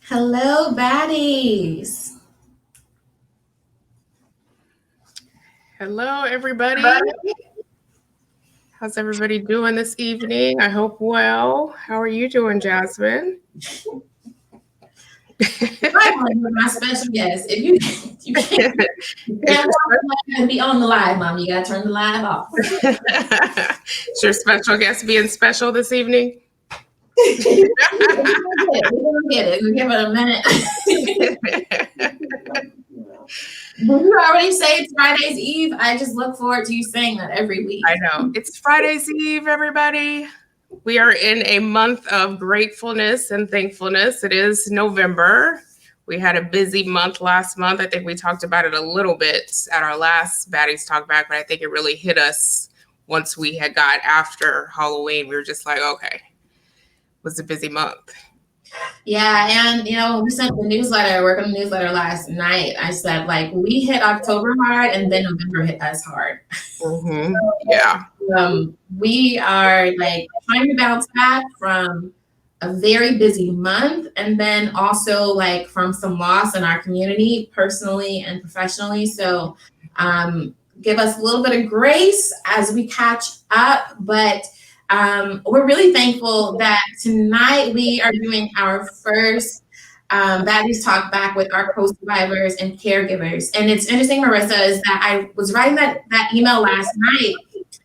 Hello, Baddies. Hello, everybody. How's everybody doing this evening? I hope well. How are you doing, Jasmine? My special guest. If you can't be on the live, Mom, you gotta turn the live off. Is your special guest being special this evening? We're gonna get it. We'll give it a minute. Did you already say it's Friday's Eve? I just look forward to you saying that every week. I know. It's Friday's Eve, everybody. We are in a month of gratefulness and thankfulness. It is November. We had a busy month last month. I think we talked about it a little bit at our last Baddies Talk Back, but I think it really hit us once we had got after Halloween. We were just like, okay, it was a busy month. Yeah, and we sent the newsletter, working on the newsletter last night. I said, we hit October hard and then November hit us hard. Mm-hmm. Yeah. We are trying to bounce back from a very busy month and then also from some loss in our community, personally and professionally. So give us a little bit of grace as we catch up, but we're really thankful that tonight we are doing our first Baddies Talk Back with our co-survivors and caregivers. And it's interesting, Marissa, is that I was writing that email last night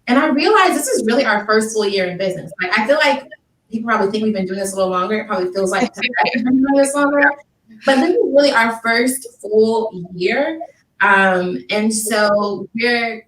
and I realized this is really our first full year in business. I feel like people probably think we've been doing this a little longer. It probably feels like we've been doing this longer, but this is really our first full year. And so we're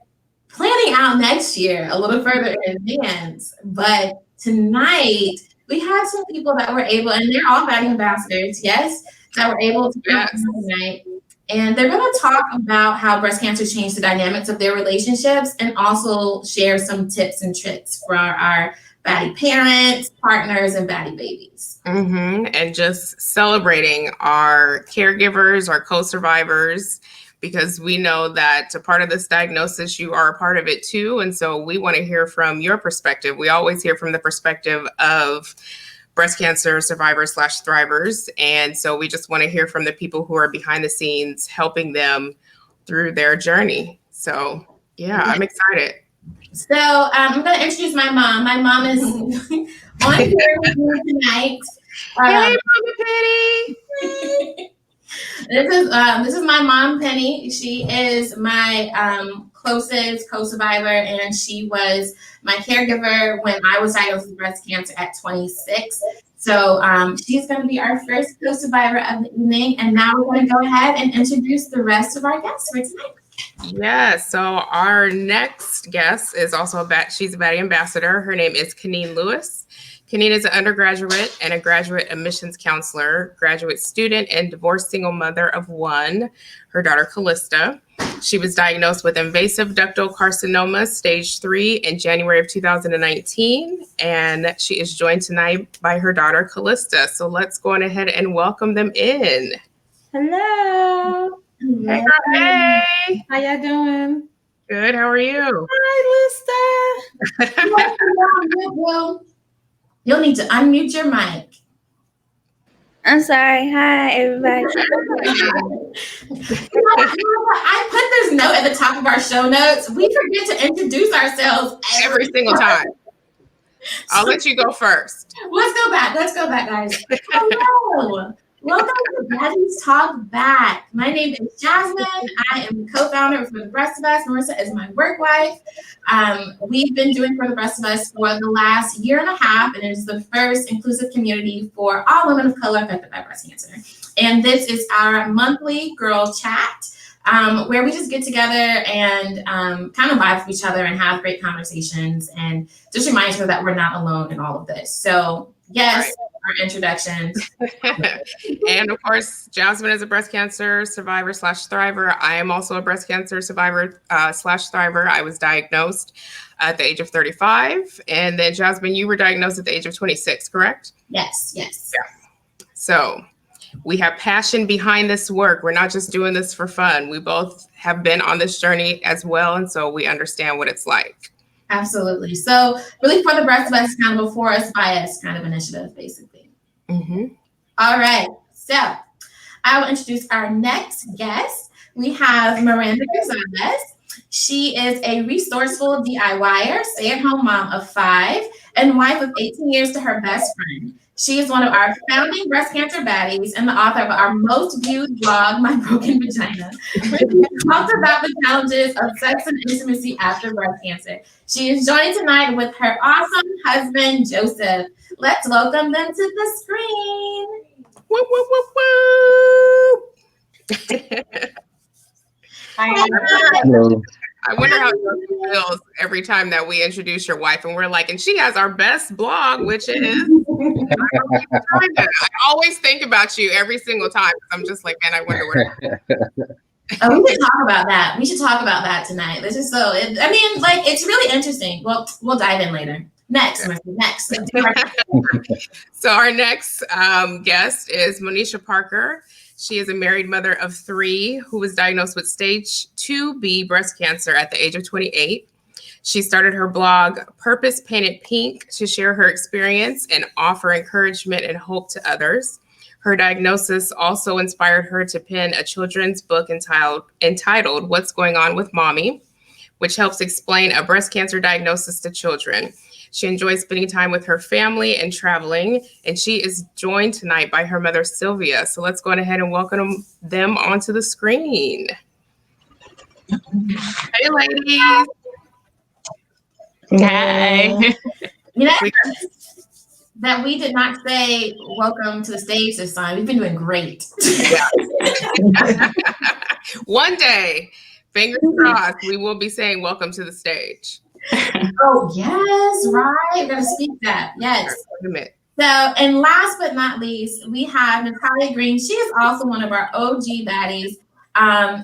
planning out next year a little further in advance, but tonight we have some people that were able, and they're all Baddie ambassadors, yes, that were able to come tonight, and they're going to talk about how breast cancer changed the dynamics of their relationships, and also share some tips and tricks for our Baddie parents, partners, and Baddie babies. Mm-hmm. And just celebrating our caregivers, our co-survivors, because we know that a part of this diagnosis, you are a part of it too. And so we want to hear from your perspective. We always hear from the perspective of breast cancer survivors / thrivers. And so we just want to hear from the people who are behind the scenes, helping them through their journey. So yeah, I'm excited. So I'm going to introduce my mom. My mom is on here with me tonight. Hey, Mama Penny. This is my mom, Penny. She is my closest co-survivor, and she was my caregiver when I was diagnosed with breast cancer at 26. So she's going to be our first co-survivor of the evening. And now we're going to go ahead and introduce the rest of our guests for tonight. Yeah, so our next guest is also she's a Baddie ambassador. Her name is Kanine Lewis. Kanine is an undergraduate and a graduate admissions counselor, graduate student, and divorced single mother of one, her daughter Callista. She was diagnosed with invasive ductal carcinoma, stage 3, in January of 2019, and she is joined tonight by her daughter Callista. So let's go on ahead and welcome them in. Hello. Hey, girl, hey. How y'all doing? Good. How are you? Hi, Well, you'll need to unmute your mic. I'm sorry. Hi, everybody. I put this note at the top of our show notes. We forget to introduce ourselves every single time. I'll let you go first. Let's go back, guys. Hello. Welcome to Baddies Talk Back. My name is Jasmine. I am the co-founder for The Rest of Us. Marissa is my work wife. We've been doing For the Rest of Us for the last year and a half, and it is the first inclusive community for all women of color affected by breast cancer. And this is our monthly girl chat, where we just get together and kind of vibe with each other and have great conversations and just remind each other that we're not alone in all of this. So yes. Right. Our introduction. And of course, Jasmine is a breast cancer survivor / thriver. I am also a breast cancer survivor / thriver. I was diagnosed at the age of 35. And then Jasmine, you were diagnosed at the age of 26, correct? Yes. Yeah. So we have passion behind this work. We're not just doing this for fun. We both have been on this journey as well. And so we understand what it's like. Absolutely. So really For the Rest of Us, kind of a for us by us kind of initiative, basically. Mm-hmm. All right. So I will introduce our next guest. We have Miranda Grizzles. She is a resourceful DIYer, stay-at-home mom of 5, and wife of 18 years to her best friend. She is one of our founding breast cancer baddies and the author of our most viewed blog, My Broken Vagina, where she talks about the challenges of sex and intimacy after breast cancer. She is joined tonight with her awesome husband, Joseph. Let's welcome them to the screen. Woo, woo, woo, woo. Hello. I wonder how it feels every time that we introduce your wife and we're like, and she has our best blog, which is I always think about you every single time. I'm just like, man, I wonder where. Oh, we should talk about that. We should talk about that tonight. This is it's really interesting. Well, we'll dive in later. Next. So our next guest is Monisha Parker. She is a married mother of 3 who was diagnosed with stage 2B breast cancer at the age of 28. She started her blog, Purpose Painted Pink, to share her experience and offer encouragement and hope to others. Her diagnosis also inspired her to pen a children's book entitled What's Going On with Mommy, which helps explain a breast cancer diagnosis to children. She enjoys spending time with her family and traveling, and she is joined tonight by her mother, Sylvia. So let's go ahead and welcome them onto the screen. Hey, ladies. Hi. That we did not say welcome to the stage this time. We've been doing great. Yeah. One day, fingers crossed, we will be saying welcome to the stage. Oh, yes, right. We're going to speak that. Yes. Wait a minute. So, and last but not least, we have Natalie Green. She is also one of our OG baddies.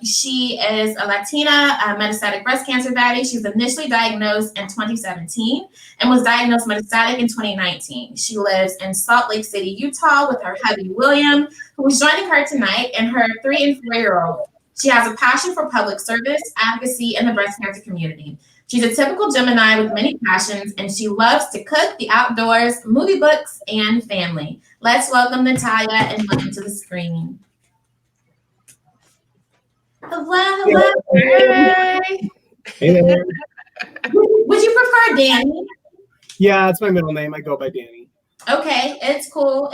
She is a Latina metastatic breast cancer baddie. She was initially diagnosed in 2017 and was diagnosed metastatic in 2019. She lives in Salt Lake City, Utah with her hubby, William, who is joining her tonight, and her 3 and 4-year-old. She has a passion for public service, advocacy, and the breast cancer community. She's a typical Gemini with many passions, and she loves to cook, the outdoors, movie books, and family. Let's welcome Natalia and welcome to the screen. Hello. Hey. Hey there. Would you prefer Danny? Yeah, it's my middle name. I go by Danny. Okay, it's cool.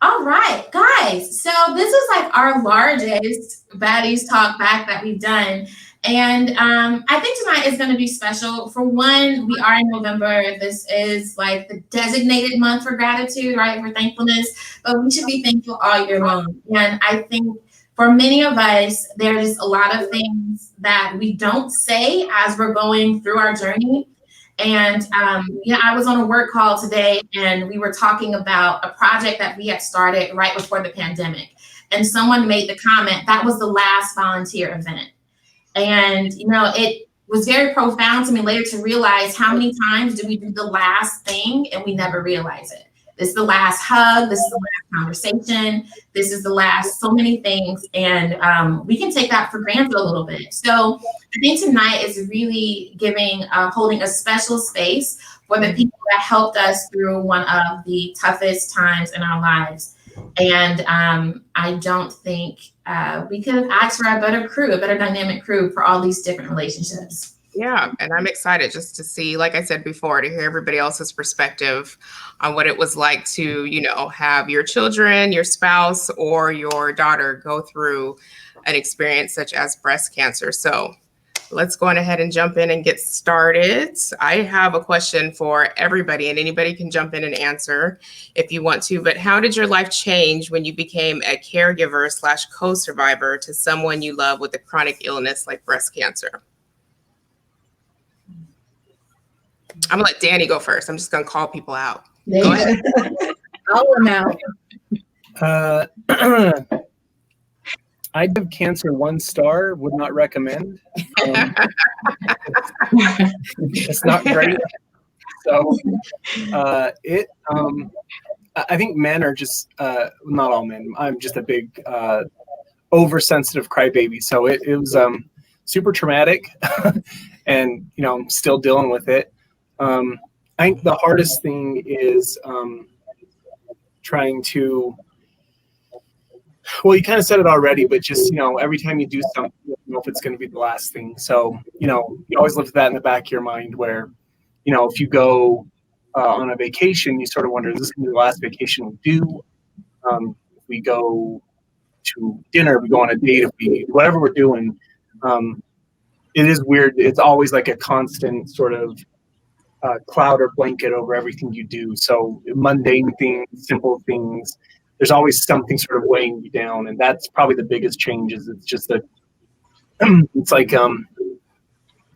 All right, guys. So this is like our largest Baddies Talk Back that we've done. And I think tonight is going to be special. For one, we are in November. This is like the designated month for gratitude, right? For thankfulness. But we should be thankful all year long. And I think for many of us, there's a lot of things that we don't say as we're going through our journey. And I was on a work call today, and we were talking about a project that we had started right before the pandemic. And someone made the comment, that was the last volunteer event. And, it was very profound to me later to realize how many times do we do the last thing and we never realize it. This is the last hug. This is the last conversation. This is the last so many things. And we can take that for granted a little bit. So I think tonight is really holding a special space for the people that helped us through one of the toughest times in our lives. And I don't think we could have asked for a better crew, a better dynamic crew for all these different relationships. Yeah, and I'm excited just to see, like I said before, to hear everybody else's perspective on what it was like to, have your children, your spouse, or your daughter go through an experience such as breast cancer. So let's go on ahead and jump in and get started. I have a question for everybody, and anybody can jump in and answer if you want to. But how did your life change when you became a caregiver / co-survivor to someone you love with a chronic illness like breast cancer? I'm gonna let Danny go first. I'm just gonna call people out. Go ahead. Call them out. I'd give cancer 1 star. Would not recommend. It's not great. So I think men are just not all men. I'm just a big oversensitive crybaby. So it was super traumatic, and I'm still dealing with it. I think the hardest thing is trying to Well, you kind of said it already, but just, every time you do something, you don't know if it's going to be the last thing. So, you always live that in the back of your mind where, if you go on a vacation, you sort of wonder, is this going to be the last vacation we do? If we go to dinner, we go on a date, if we, whatever we're doing, it is weird. It's always like a constant sort of cloud or blanket over everything you do. So mundane things, simple things, there's always something sort of weighing you down, and that's probably the biggest change. Is it's just that it's like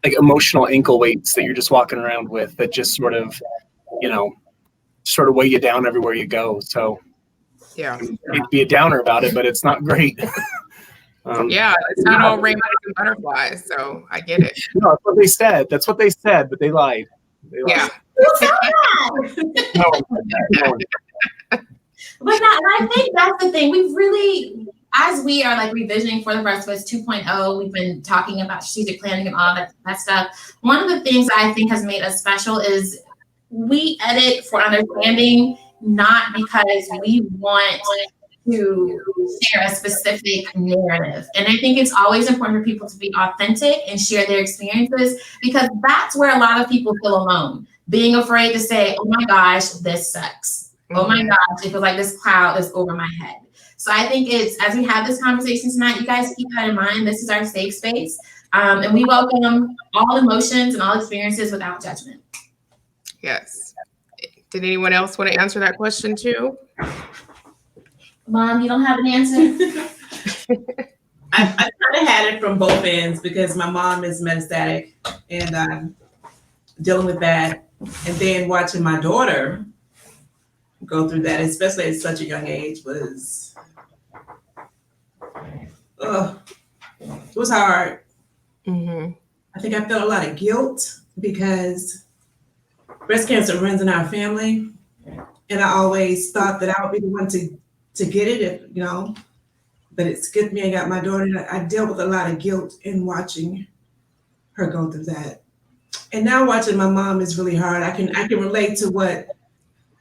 emotional ankle weights that you're just walking around with that just sort of weigh you down everywhere you go. So Yeah. you'd be a downer about it, but it's not great. Yeah, it's not all rainbows and butterflies, so I get it. No, that's what they said. That's what they said, but they lied. Yeah. No. But I think that's the thing. We've really, as we are like revisioning for the Rest of Us 2.0, we've been talking about strategic planning and all that stuff. One of the things I think has made us special is we edit for understanding, not because we want to share a specific narrative. And I think it's always important for people to be authentic and share their experiences, because that's where a lot of people feel alone. Being afraid to say, oh my gosh, this sucks. Oh my gosh, it feels like this cloud is over my head. So I think it's, as we have this conversation tonight, you guys keep that in mind. This is our safe space. And we welcome all emotions and all experiences without judgment. Yes. Did anyone else want to answer that question too? Mom, you don't have an answer? I kind of had it from both ends because my mom is metastatic and I'm dealing with that. And then watching my daughter go through that, especially at such a young age, was, it was hard. Mm-hmm. I think I felt a lot of guilt because breast cancer runs in our family. And I always thought that I would be the one to get it, but it skipped me. I got my daughter. I dealt with a lot of guilt in watching her go through that. And now watching my mom is really hard. I can relate to what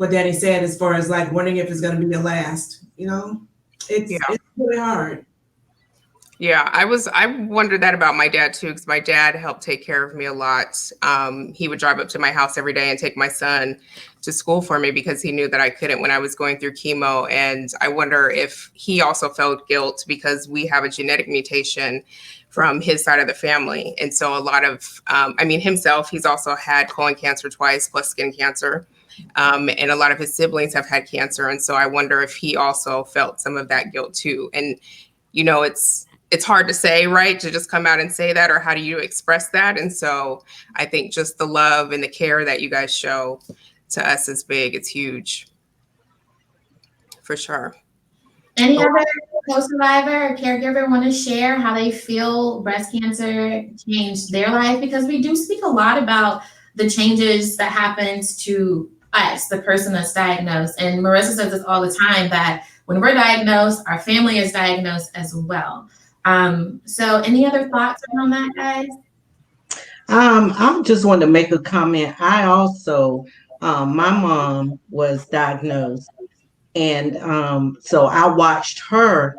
Danny said as far as like wondering if it's going to be the last, it's really hard. Yeah, I wondered that about my dad too, because my dad helped take care of me a lot. He would drive up to my house every day and take my son to school for me because he knew that I couldn't when I was going through chemo. And I wonder if he also felt guilt because we have a genetic mutation from his side of the family. And so a lot of, himself, he's also had colon cancer twice plus skin cancer. And a lot of his siblings have had cancer. And so I wonder if he also felt some of that guilt too. And, it's hard to say, right? To just come out and say that, or how do you express that? And so I think just the love and the care that you guys show to us is big. It's huge. For sure. Any other co-survivor or caregiver want to share how they feel breast cancer changed their life? Because we do speak a lot about the changes that happens to us, the person that's diagnosed. And Marissa says this all the time, that when we're diagnosed, our family is diagnosed as well. So any other thoughts on that, guys? I just wanted to make a comment. I also, my mom was diagnosed, and so I watched her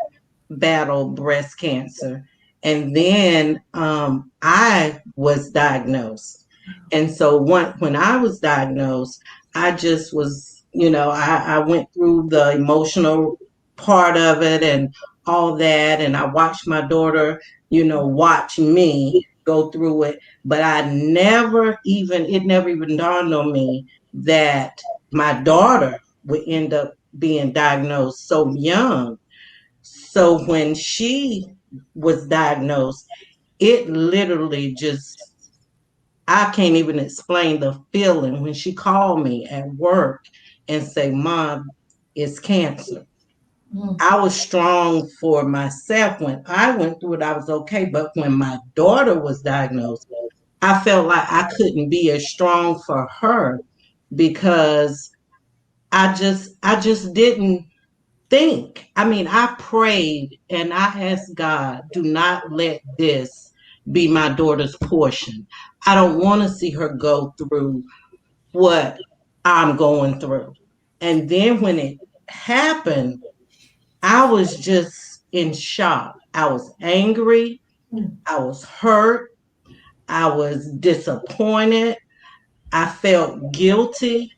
battle breast cancer, and then I was diagnosed. And so when I was diagnosed, I just was, I went through the emotional part of it and all that. And I watched my daughter, watch me go through it. But it never even dawned on me that my daughter would end up being diagnosed so young. So when she was diagnosed, it literally I can't even explain the feeling when she called me at work and say, Mom, it's cancer. I was strong for myself. When I went through it, I was okay. But when my daughter was diagnosed, I felt like I couldn't be as strong for her because I just didn't think. I prayed and I asked God, do not let this be my daughter's portion. I don't want to see her go through what I'm going through. And then when it happened, I was just in shock. I was angry. I was hurt. I was disappointed. I felt guilty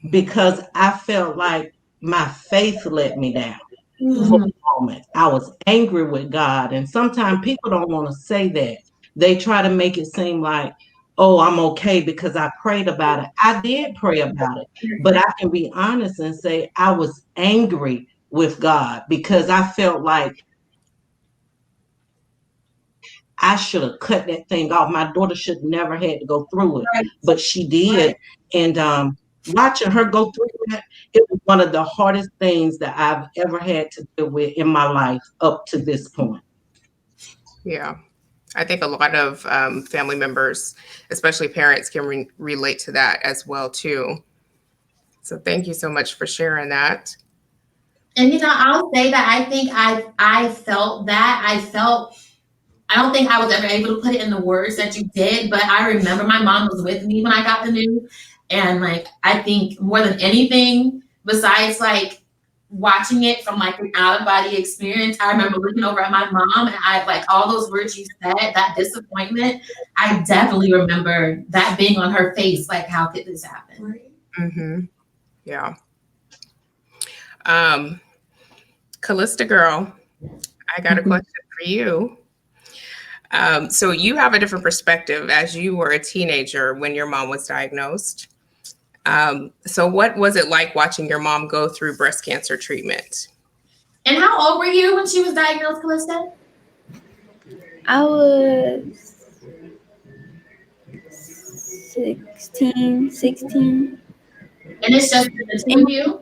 because I felt like my faith let me down for Mhm. a moment. I was angry with God. And sometimes people don't want to say that. They try to make it seem like, oh, I'm okay because I prayed about it. I did pray about it. But I can be honest and say I was angry with God because I felt like I should have cut that thing off. My daughter should never had to go through it, Right. but she did. And watching her go through that, it was one of the hardest things that I've ever had to deal with in my life up to this point. Yeah. I think a lot of family members, especially parents, can relate to that as well too. So thank you so much for sharing that. And I'll say that I think I felt that. I don't think I was ever able to put it in the words that you did, but I remember my mom was with me when I got the news. And like I think more than anything, besides like watching it from like an out of body experience, I remember looking over at my mom and I like all those words you said, that disappointment. I definitely remember that being on her face, like how could this happen? Right. Mm-hmm. Yeah. Callista girl, I got a question for you. So you have a different perspective as you were a teenager when your mom was diagnosed. So what was it like watching your mom go through breast cancer treatment? And how old were you when she was diagnosed, Callista? I was 16. And it's just the two of you?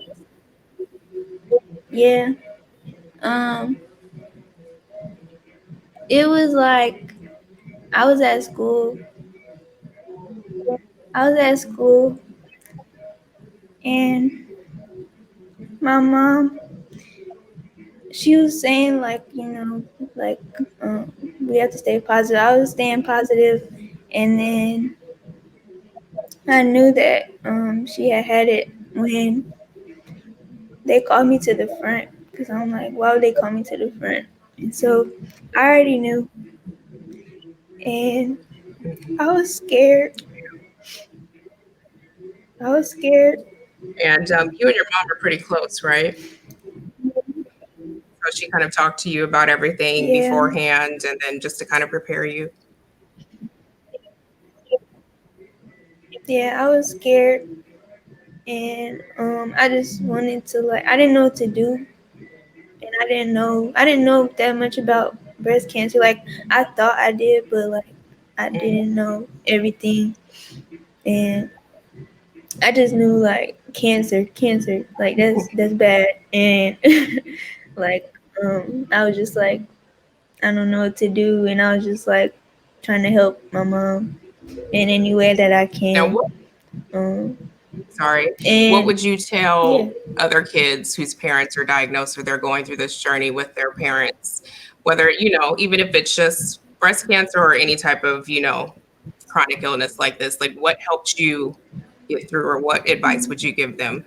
Yeah. It was like I was at school. And my mom, she was saying like, like we have to stay positive. I was staying positive, and then I knew that she had it when they called me to the front, because I'm like, why would they call me to the front? And so I already knew, and I was scared. And you and your mom are pretty close, right? So she kind of talked to you about everything Yeah. beforehand and then just to kind of prepare you. Yeah, I was scared, and I just wanted to, like, I didn't know what to do, and I didn't know that much about breast cancer. Like, I thought I did, but like I didn't know everything, and I just knew like cancer, like that's bad, and like I was just like, I don't know what to do, and I was just like trying to help my mom in any way that I Now, can. what And would you tell yeah. other kids whose parents are diagnosed or they're going through this journey with their parents, whether, even if it's just breast cancer or any type of, chronic illness like this, like what helped you get through or what advice would you give them?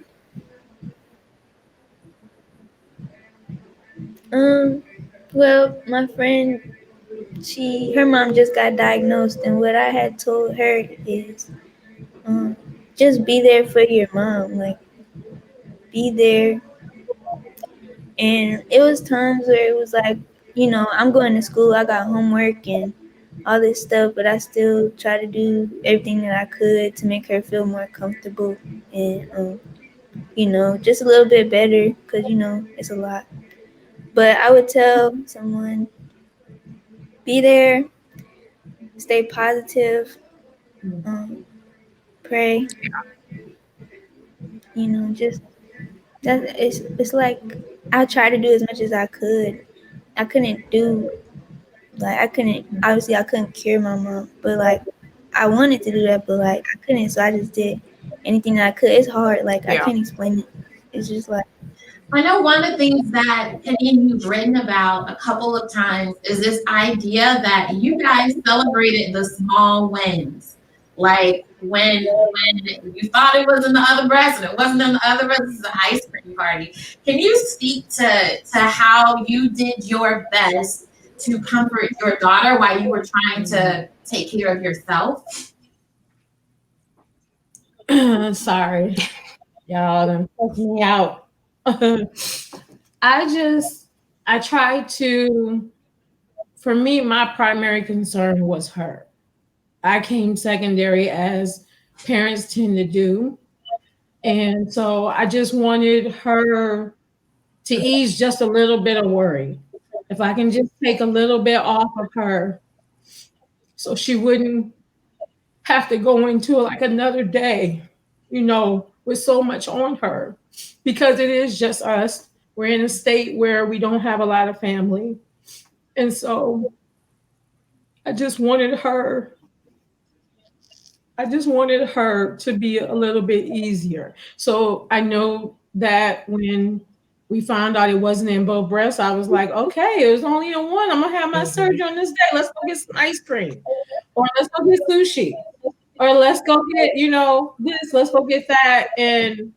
Well, my friend, her mom just got diagnosed, and what I had told her is, just be there for your mom, like be there. And it was times where it was like, I'm going to school, I got homework and all this stuff, but I still try to do everything that I could to make her feel more comfortable and, just a little bit better, because, it's a lot. But I would tell someone, be there, stay positive, pray, just that it's like I tried to do as much as I could. I couldn't do I couldn't cure my mom, but like I wanted to do that, but like I couldn't, so I just did anything that I could. It's hard, like I Yeah. can't explain it. It's just like, I know one of the things that Kanine, you've written about a couple of times is this idea that you guys celebrated the small wins. Like when you thought it was in the other breast and it wasn't in the other breast, this is an ice cream party. Can you speak to how you did your best to comfort your daughter while you were trying to take care of yourself? Sorry, y'all done fucked me out. I tried to, for me, my primary concern was her. I came secondary, as parents tend to do. And so I just wanted her to ease just a little bit of worry. If I can just take a little bit off of her so she wouldn't have to go into like another day, with so much on her, because it is just us. We're in a state where we don't have a lot of family. And so I just wanted her to be a little bit easier. So I know that when we found out it wasn't in both breasts, I was like, okay, it was only in one. I'm gonna have my surgery on this day. Let's go get some ice cream, or let's go get sushi, or let's go get, this, let's go get that. And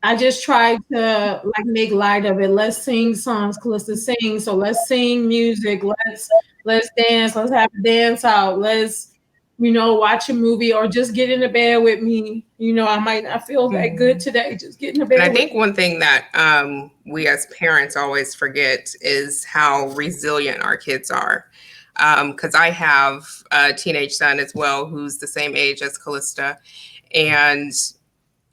I just tried to like make light of it. Let's sing songs Calista sings. So let's sing music. Let's dance. Let's have a dance out. Let's, watch a movie, or just get in the bed with me. I might not feel that good today. Just get in the bed. And I think one thing that we as parents always forget is how resilient our kids are. Because I have a teenage son as well, who's the same age as Callista. And,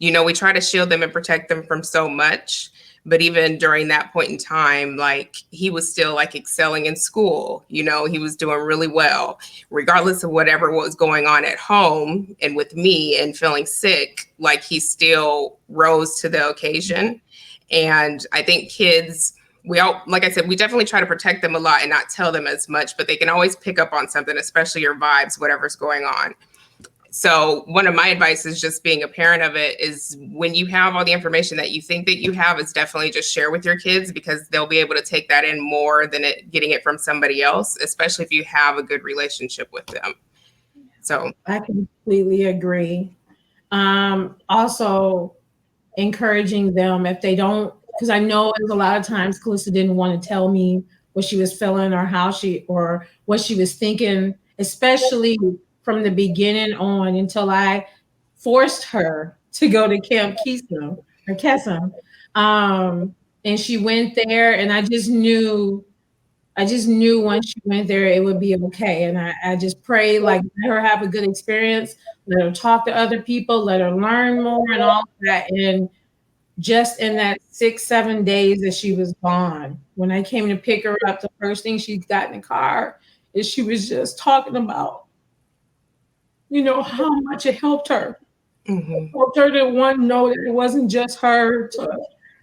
we try to shield them and protect them from so much. But even during that point in time, like, he was still like excelling in school. He was doing really well, regardless of whatever was going on at home and with me and feeling sick. Like, he still rose to the occasion. And I think kids, like I said, we definitely try to protect them a lot and not tell them as much, but they can always pick up on something, especially your vibes, whatever's going on. So one of my advice is just being a parent of it is when you have all the information that you think that you have, is definitely just share with your kids, because they'll be able to take that in more than getting it from somebody else, especially if you have a good relationship with them. So I completely agree. Also encouraging them, if they don't, because I know it was a lot of times Calista didn't want to tell me what she was feeling or what she was thinking, especially from the beginning on, until I forced her to go to Camp Kesem. And she went there, and I just knew once she went there, it would be okay. And I just prayed, like, let her have a good experience, let her talk to other people, let her learn more and all of that. And just in that 6-7 days that she was gone, when I came to pick her up, the first thing she got in the car is she was just talking about, how much it helped her. It helped her to, one, know that it wasn't just her, to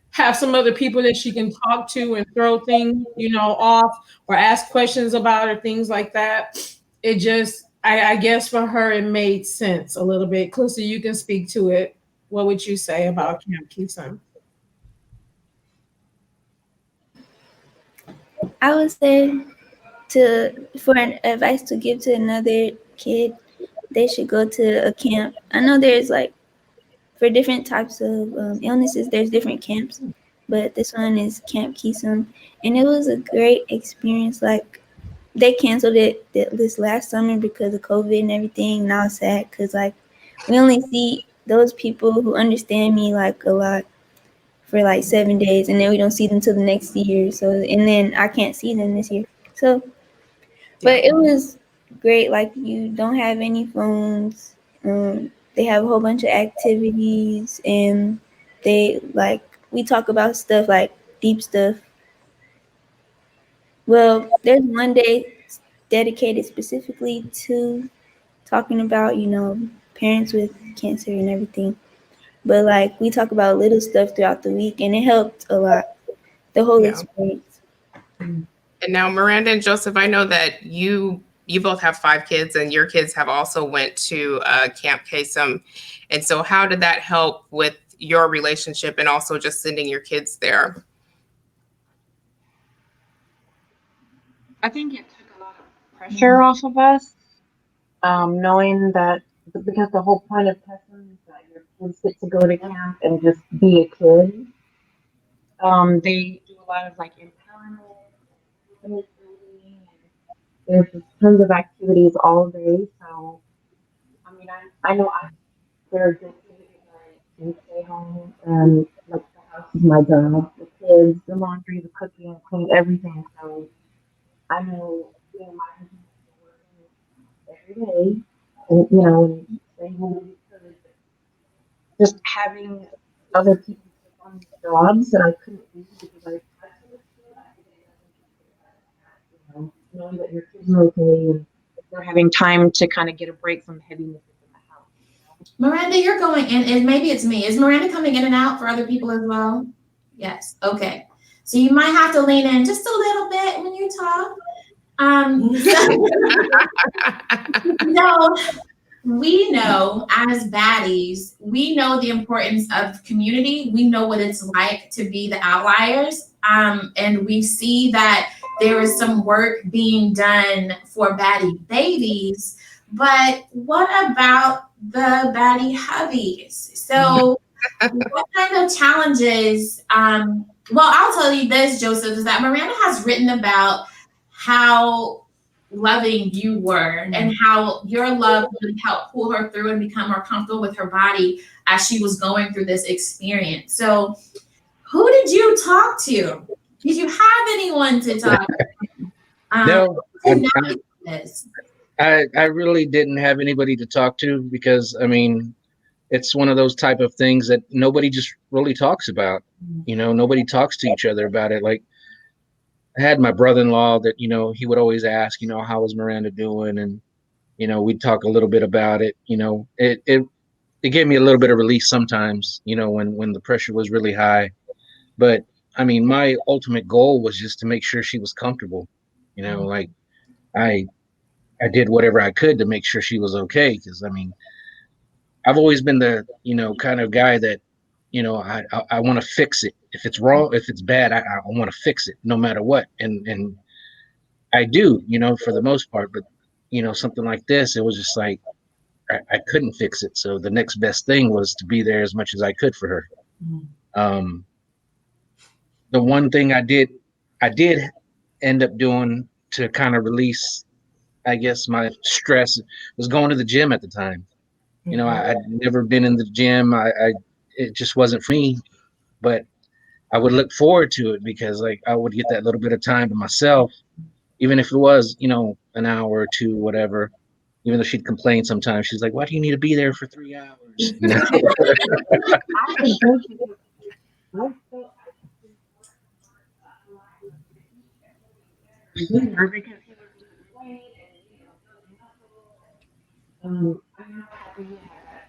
have some other people that she can talk to and throw things, off, or ask questions about, or things like that. It just, I guess for her, it made sense a little bit. Calista, you can speak to it. What would you say about Camp Kesem? I would say for an advice to give to another kid, they should go to a camp. I know there's like, for different types of illnesses, there's different camps, but this one is Camp Kesem, and it was a great experience. Like, they canceled it this last summer because of COVID and everything. Now it's sad because, like, we only see those people who understand me like a lot for like 7 days, and then we don't see them till the next year. So, and then I can't see them this year. So, but it was great. Like, you don't have any phones. They have a whole bunch of activities, and we talk about stuff like deep stuff. Well, there's one day dedicated specifically to talking about, parents with cancer and everything. But like, we talk about little stuff throughout the week, and it helped a lot, the whole experience. And now, Miranda and Joseph, I know that you both have 5 kids, and your kids have also went to Camp Kesem. And so how did that help with your relationship, and also just sending your kids there? I think it took a lot of pressure off of us, knowing that the because the whole point of testing is that your kids get to go to camp and just be a kid. They do a lot of like empowerment, and there's just tons of activities all day. So I mean, I know I'm very good and stay home and like the house is my job, the kids, the laundry, the cooking, clean everything. So I know my husband is working every day, and and staying home because just having other people take on these jobs that I couldn't do because I had to knowing that your kids are okay and they're having time to kind of get a break from the heaviness in the house. Miranda, you're going in, and maybe it's me. Is Miranda coming in and out for other people as well? Yes. Okay. So you might have to lean in just a little bit when you talk. No, we know as baddies, we know the importance of community. We know what it's like to be the outliers. And we see that there is some work being done for Baddie Babies, but what about the Baddie hubbies? So what kind of challenges, well, I'll tell you this, Joseph, is that Miranda has written about how loving you were and how your love really helped pull her through and become more comfortable with her body as she was going through this experience. So who did you talk to? Did you have anyone to talk to? No, I really didn't have anybody to talk to because, I mean, it's one of those type of things that nobody just really talks about. Nobody talks to each other about it. Like, I had my brother-in-law that, he would always ask, how was Miranda doing? And, we'd talk a little bit about it. It gave me a little bit of relief sometimes, when the pressure was really high. But I mean, my ultimate goal was just to make sure she was comfortable. Like I did whatever I could to make sure she was okay. Cause I mean, I've always been the, kind of guy that, I want to fix it. If it's wrong, if it's bad, I want to fix it no matter what. And I do, for the most part, but something like this, it was just like, I couldn't fix it. So the next best thing was to be there as much as I could for her. The one thing I did end up doing to kind of release, I guess, my stress was going to the gym at the time. I'd never been in the gym. It just wasn't for me, but I would look forward to it because like I would get that little bit of time to myself, even if it was, an hour or two, whatever. Even though she'd complain sometimes, she's like, "Why do you need to be there for 3 hours?"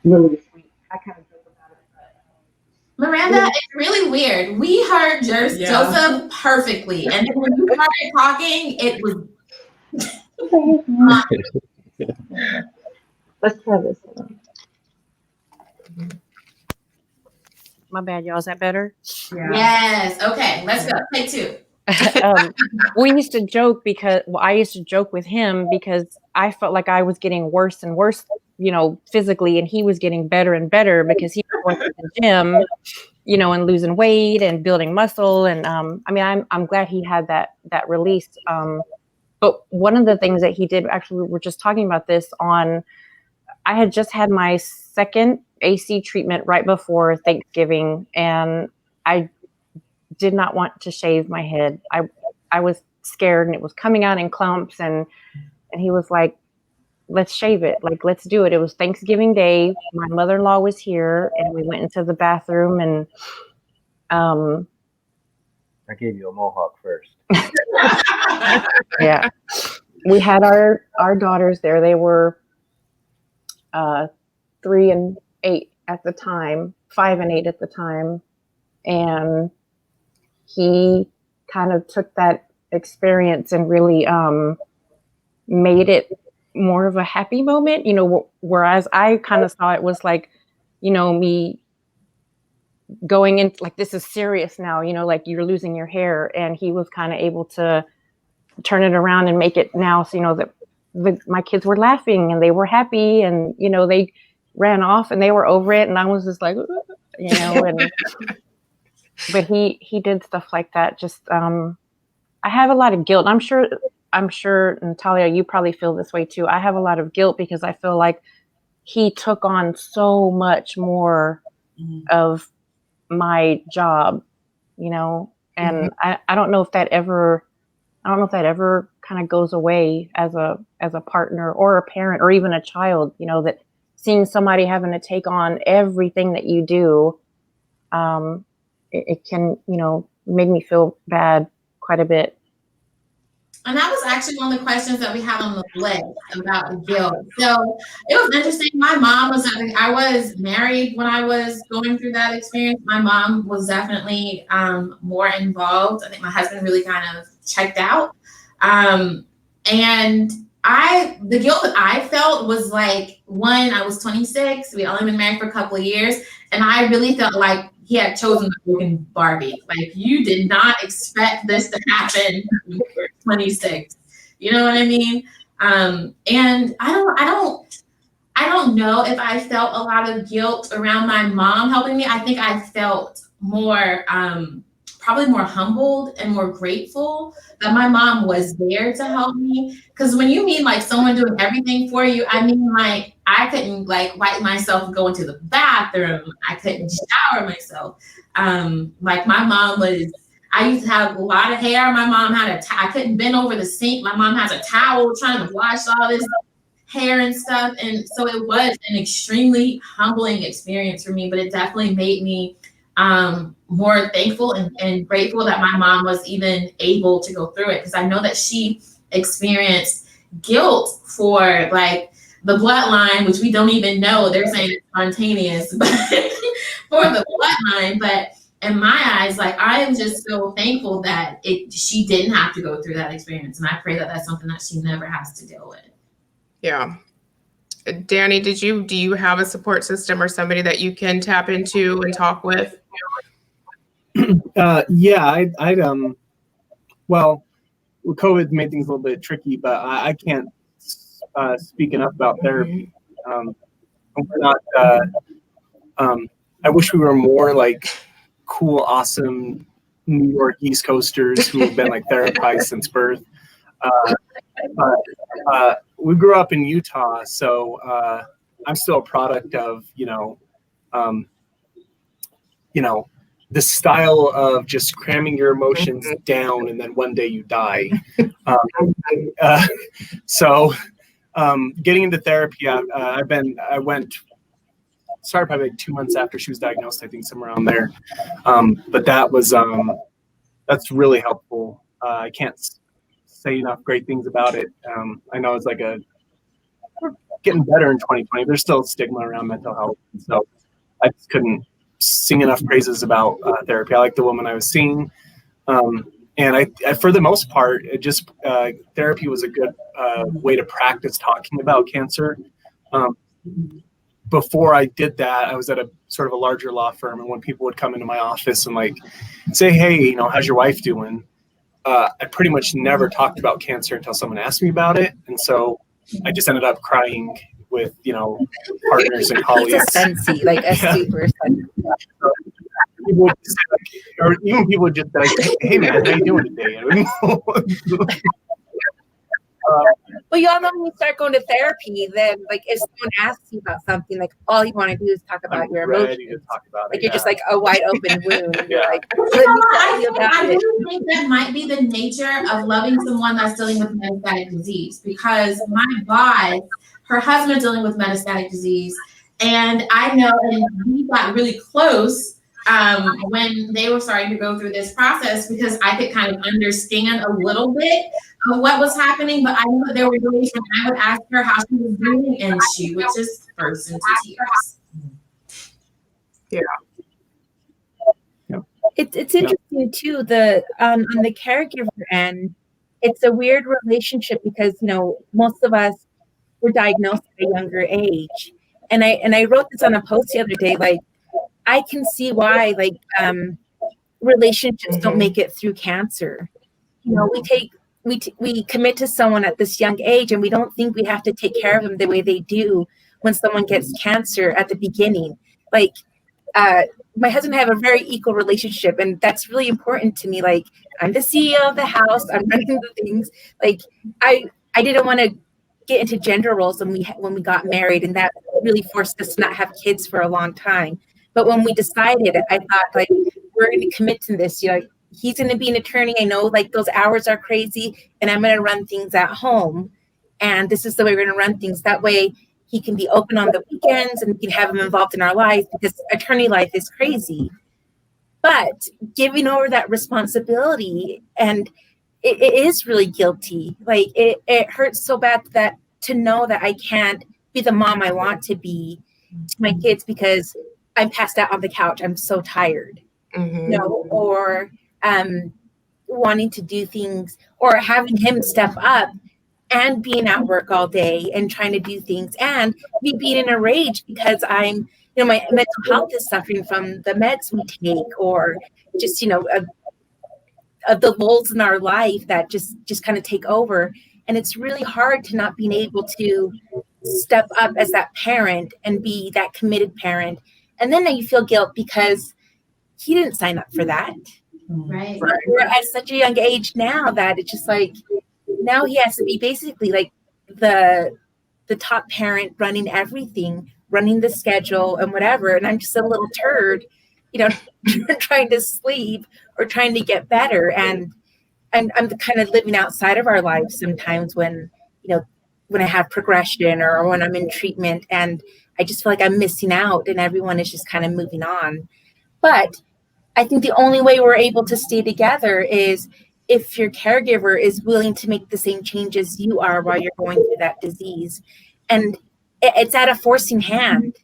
Really sweet. I kind of joke about it. Miranda, it's really weird. We heard Joseph perfectly. And then when you started talking, it was. Let's try this one. My bad, y'all. Is that better? Yes. Okay. Let's go. Take two. We used to joke I used to joke with him because I felt like I was getting worse and worse, physically, and he was getting better and better because he was going to the gym, and losing weight and building muscle. And I mean, I'm glad he had that release. But one of the things that he did, actually, we were just talking about this I had just had my second AC treatment right before Thanksgiving, and I did not want to shave my head. I was scared, and it was coming out in clumps, and he was like, "Let's shave it. Like, let's do it." It was Thanksgiving Day. My mother-in-law was here, and we went into the bathroom, and I gave you a mohawk first. Yeah, we had our daughters there. They were 3 and 8 at the time, 5 and 8 at the time, and he kind of took that experience and really made it more of a happy moment, whereas I kind of saw it was like, me going in like, this is serious now, like you're losing your hair. And he was kind of able to turn it around and make it now, so, that my kids were laughing and they were happy, and they ran off and they were over it, and I was just like, and but he did stuff like that. Just I have a lot of guilt. I'm sure Natalia, you probably feel this way too. I have a lot of guilt because I feel like he took on so much more of my job, and I don't know if that ever kind of goes away as a partner or a parent or even a child, that seeing somebody having to take on everything that you do, it can, make me feel bad quite a bit. And that was actually one of the questions that we had on the list about guilt. So it was interesting. My mom was, I was married when I was going through that experience. My mom was definitely more involved. I think my husband really kind of checked out. And the guilt that I felt was like, one, I was 26. We only been married for a couple of years. And I really felt like he had chosen the broken Barbie. Like, you did not expect this to happen when you were 26. You know what I mean? And I don't know if I felt a lot of guilt around my mom helping me. I think I felt more, probably more humbled and more grateful that my mom was there to help me. Because when you mean like someone doing everything for you, I mean, like, I couldn't like wipe myself and go into the bathroom. I couldn't shower myself. Like, my mom was, I used to have a lot of hair. My mom had I couldn't bend over the sink. My mom has a towel trying to wash all this hair and stuff. And so it was an extremely humbling experience for me, but it definitely made me more thankful and grateful that my mom was even able to go through it, because I know that she experienced guilt for like the bloodline, which we don't even know. They're saying it's spontaneous, but for the bloodline. But in my eyes, like, I am just so thankful that she didn't have to go through that experience, and I pray that that's something that she never has to deal with. Yeah. Danny, do you have a support system or somebody that you can tap into and talk with? Yeah, well, COVID made things a little bit tricky, but I can't speak enough about therapy. We're not, I wish we were more like cool, awesome New York East Coasters who have been like therapized since birth. But we grew up in Utah, so I'm still a product of, the style of just cramming your emotions down and then one day you die. So getting into therapy, I started probably like 2 months after she was diagnosed, I think somewhere around there. But that was, that's really helpful. I can't say enough great things about it. I know it's like we're getting better in 2020. There's still stigma around mental health. So I just couldn't sing enough praises about therapy. I like the woman I was seeing. And I for the most part, it just therapy was a good way to practice talking about cancer. Before I did that, I was at a sort of a larger law firm, and when people would come into my office and like say, "Hey, how's your wife doing?" I pretty much never talked about cancer until someone asked me about it, and so I just ended up crying with partners and colleagues. Sensey, like a super sensey. People would just say, or even people would just say, "Hey man, how you doing today?" Well, y'all know when you start going to therapy, then like if someone asks you about something, like all you want to do is talk about your emotions. Like you're just like a wide open wound. Yeah. Like, let me tell you about I it. really think that might be the nature of loving someone that's dealing with metastatic disease, because my boss, her husband is dealing with metastatic disease, and I know, and we got really close when they were starting to go through this process, because I could kind of understand a little bit of what was happening, but I knew that there were days when I would ask her how she was doing, and she would just burst into tears. Yeah. It's interesting too. On the caregiver end, it's a weird relationship because most of us were diagnosed at a younger age, and I wrote this on a post the other day. Like, I can see why relationships don't make it through cancer. We take we commit to someone at this young age, and we don't think we have to take care of them the way they do when someone gets cancer at the beginning. Like, my husband and I have a very equal relationship, and that's really important to me. Like, I'm the CEO of the house, I'm running the things. Like, I didn't want to get into gender roles when we got married, and that really forced us to not have kids for a long time. But when we decided, I thought, like, we're going to commit to this. You know, he's going to be an attorney. I know, like, those hours are crazy, and I'm going to run things at home. And this is the way we're going to run things. That way he can be open on the weekends, and we can have him involved in our life, because attorney life is crazy. But giving over that responsibility, and it is really guilty. Like, it hurts so bad that to know that I can't be the mom I want to be to my kids because I'm passed out on the couch. I'm so tired, you know, or wanting to do things, or having him step up and being at work all day and trying to do things, and me being in a rage because I'm, you know, my mental health is suffering from the meds we take, or just, you know, of the lulls in our life that just kind of take over. And it's really hard to not being able to step up as that parent and be that committed parent. And then you feel guilt because he didn't sign up for that. Right. We're at such a young age now that it's just like, now he has to be basically like the top parent, running everything, running the schedule and whatever. And I'm just a little turd, you know, trying to sleep or trying to get better. And I'm kind of living outside of our lives sometimes when, you know, when I have progression or when I'm in treatment, and I just feel like I'm missing out and everyone is just kind of moving on. But I think the only way we're able to stay together is if your caregiver is willing to make the same changes you are while you're going through that disease. And it's at a forcing hand,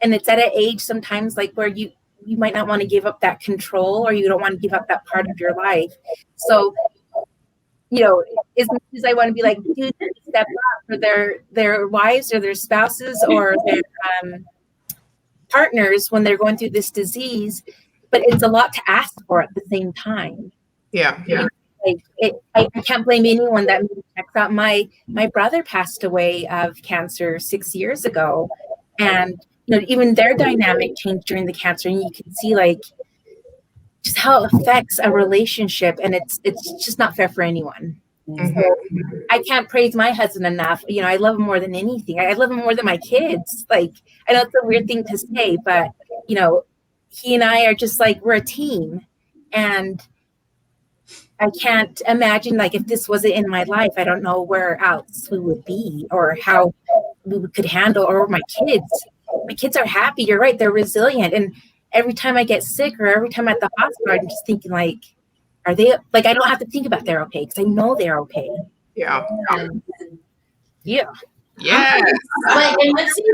and it's at an age sometimes like where you might not want to give up that control, or you don't want to give up that part of your life. So, you know, as much as I want to be like, dude, step up for their wives or their spouses or their partners when they're going through this disease, but it's a lot to ask for at the same time. Yeah. Like, I can't blame anyone that checks out. My brother passed away of cancer 6 years ago, and you know, even their dynamic changed during the cancer, and you can see like just how it affects a relationship, and it's just not fair for anyone. So I can't praise my husband enough. You know, I love him more than anything. I love him more than my kids. Like, I know it's a weird thing to say, but you know, he and I are just like, we're a team. And I can't imagine, like, if this wasn't in my life, I don't know where else we would be or how we could handle, or my kids. My kids are happy. You're right. They're resilient. And every time I get sick or every time I'm at the hospital, I'm just thinking like, are they, like, I don't have to think about they're okay because I know they're okay. Yeah. Yeah. Yes. Like, and let's see,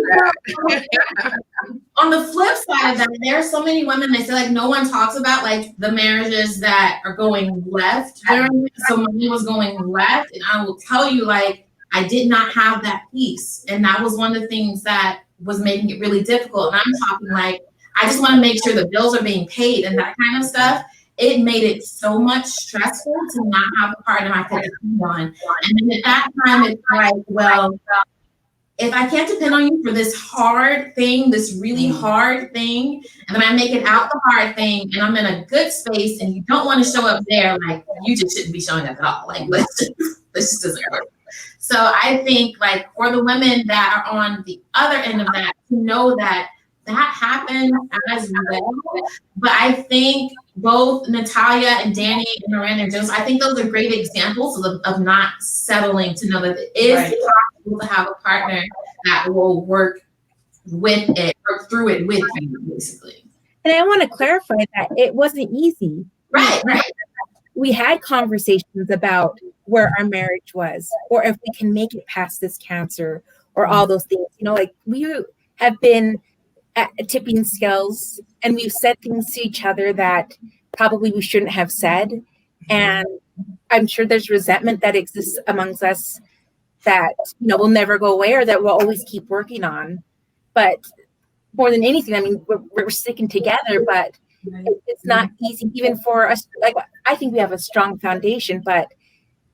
on the flip side of that, there are so many women, they say like no one talks about like the marriages that are going left during this. So mine was going left, and I will tell you, like, I did not have that peace, and that was one of the things that was making it really difficult. And I'm talking like, I just want to make sure the bills are being paid and that kind of stuff. It made it so much stressful to not have a partner I could depend on. And then at that time, it's like, well, if I can't depend on you for this hard thing, this really hard thing, and then I make it out the hard thing, and I'm in a good space, and you don't want to show up there, like, you just shouldn't be showing up at all. Like, this just doesn't work. So I think, like, for the women that are on the other end of that, to know that that happened as well. But I think both Natalia and Danny and Miranda Grizzles, I think those are great examples of not settling, to know that it is possible to have a partner that will work with it, work through it with you, basically. And I want to clarify that it wasn't easy. Right. We had conversations about where our marriage was, or if we can make it past this cancer, or all those things. You know, like, we have been at tipping scales, and we've said things to each other that probably we shouldn't have said. And I'm sure there's resentment that exists amongst us that, you know, will never go away, or that we'll always keep working on. But more than anything, I mean, we're sticking together, but it's not easy even for us. Like, I think we have a strong foundation, but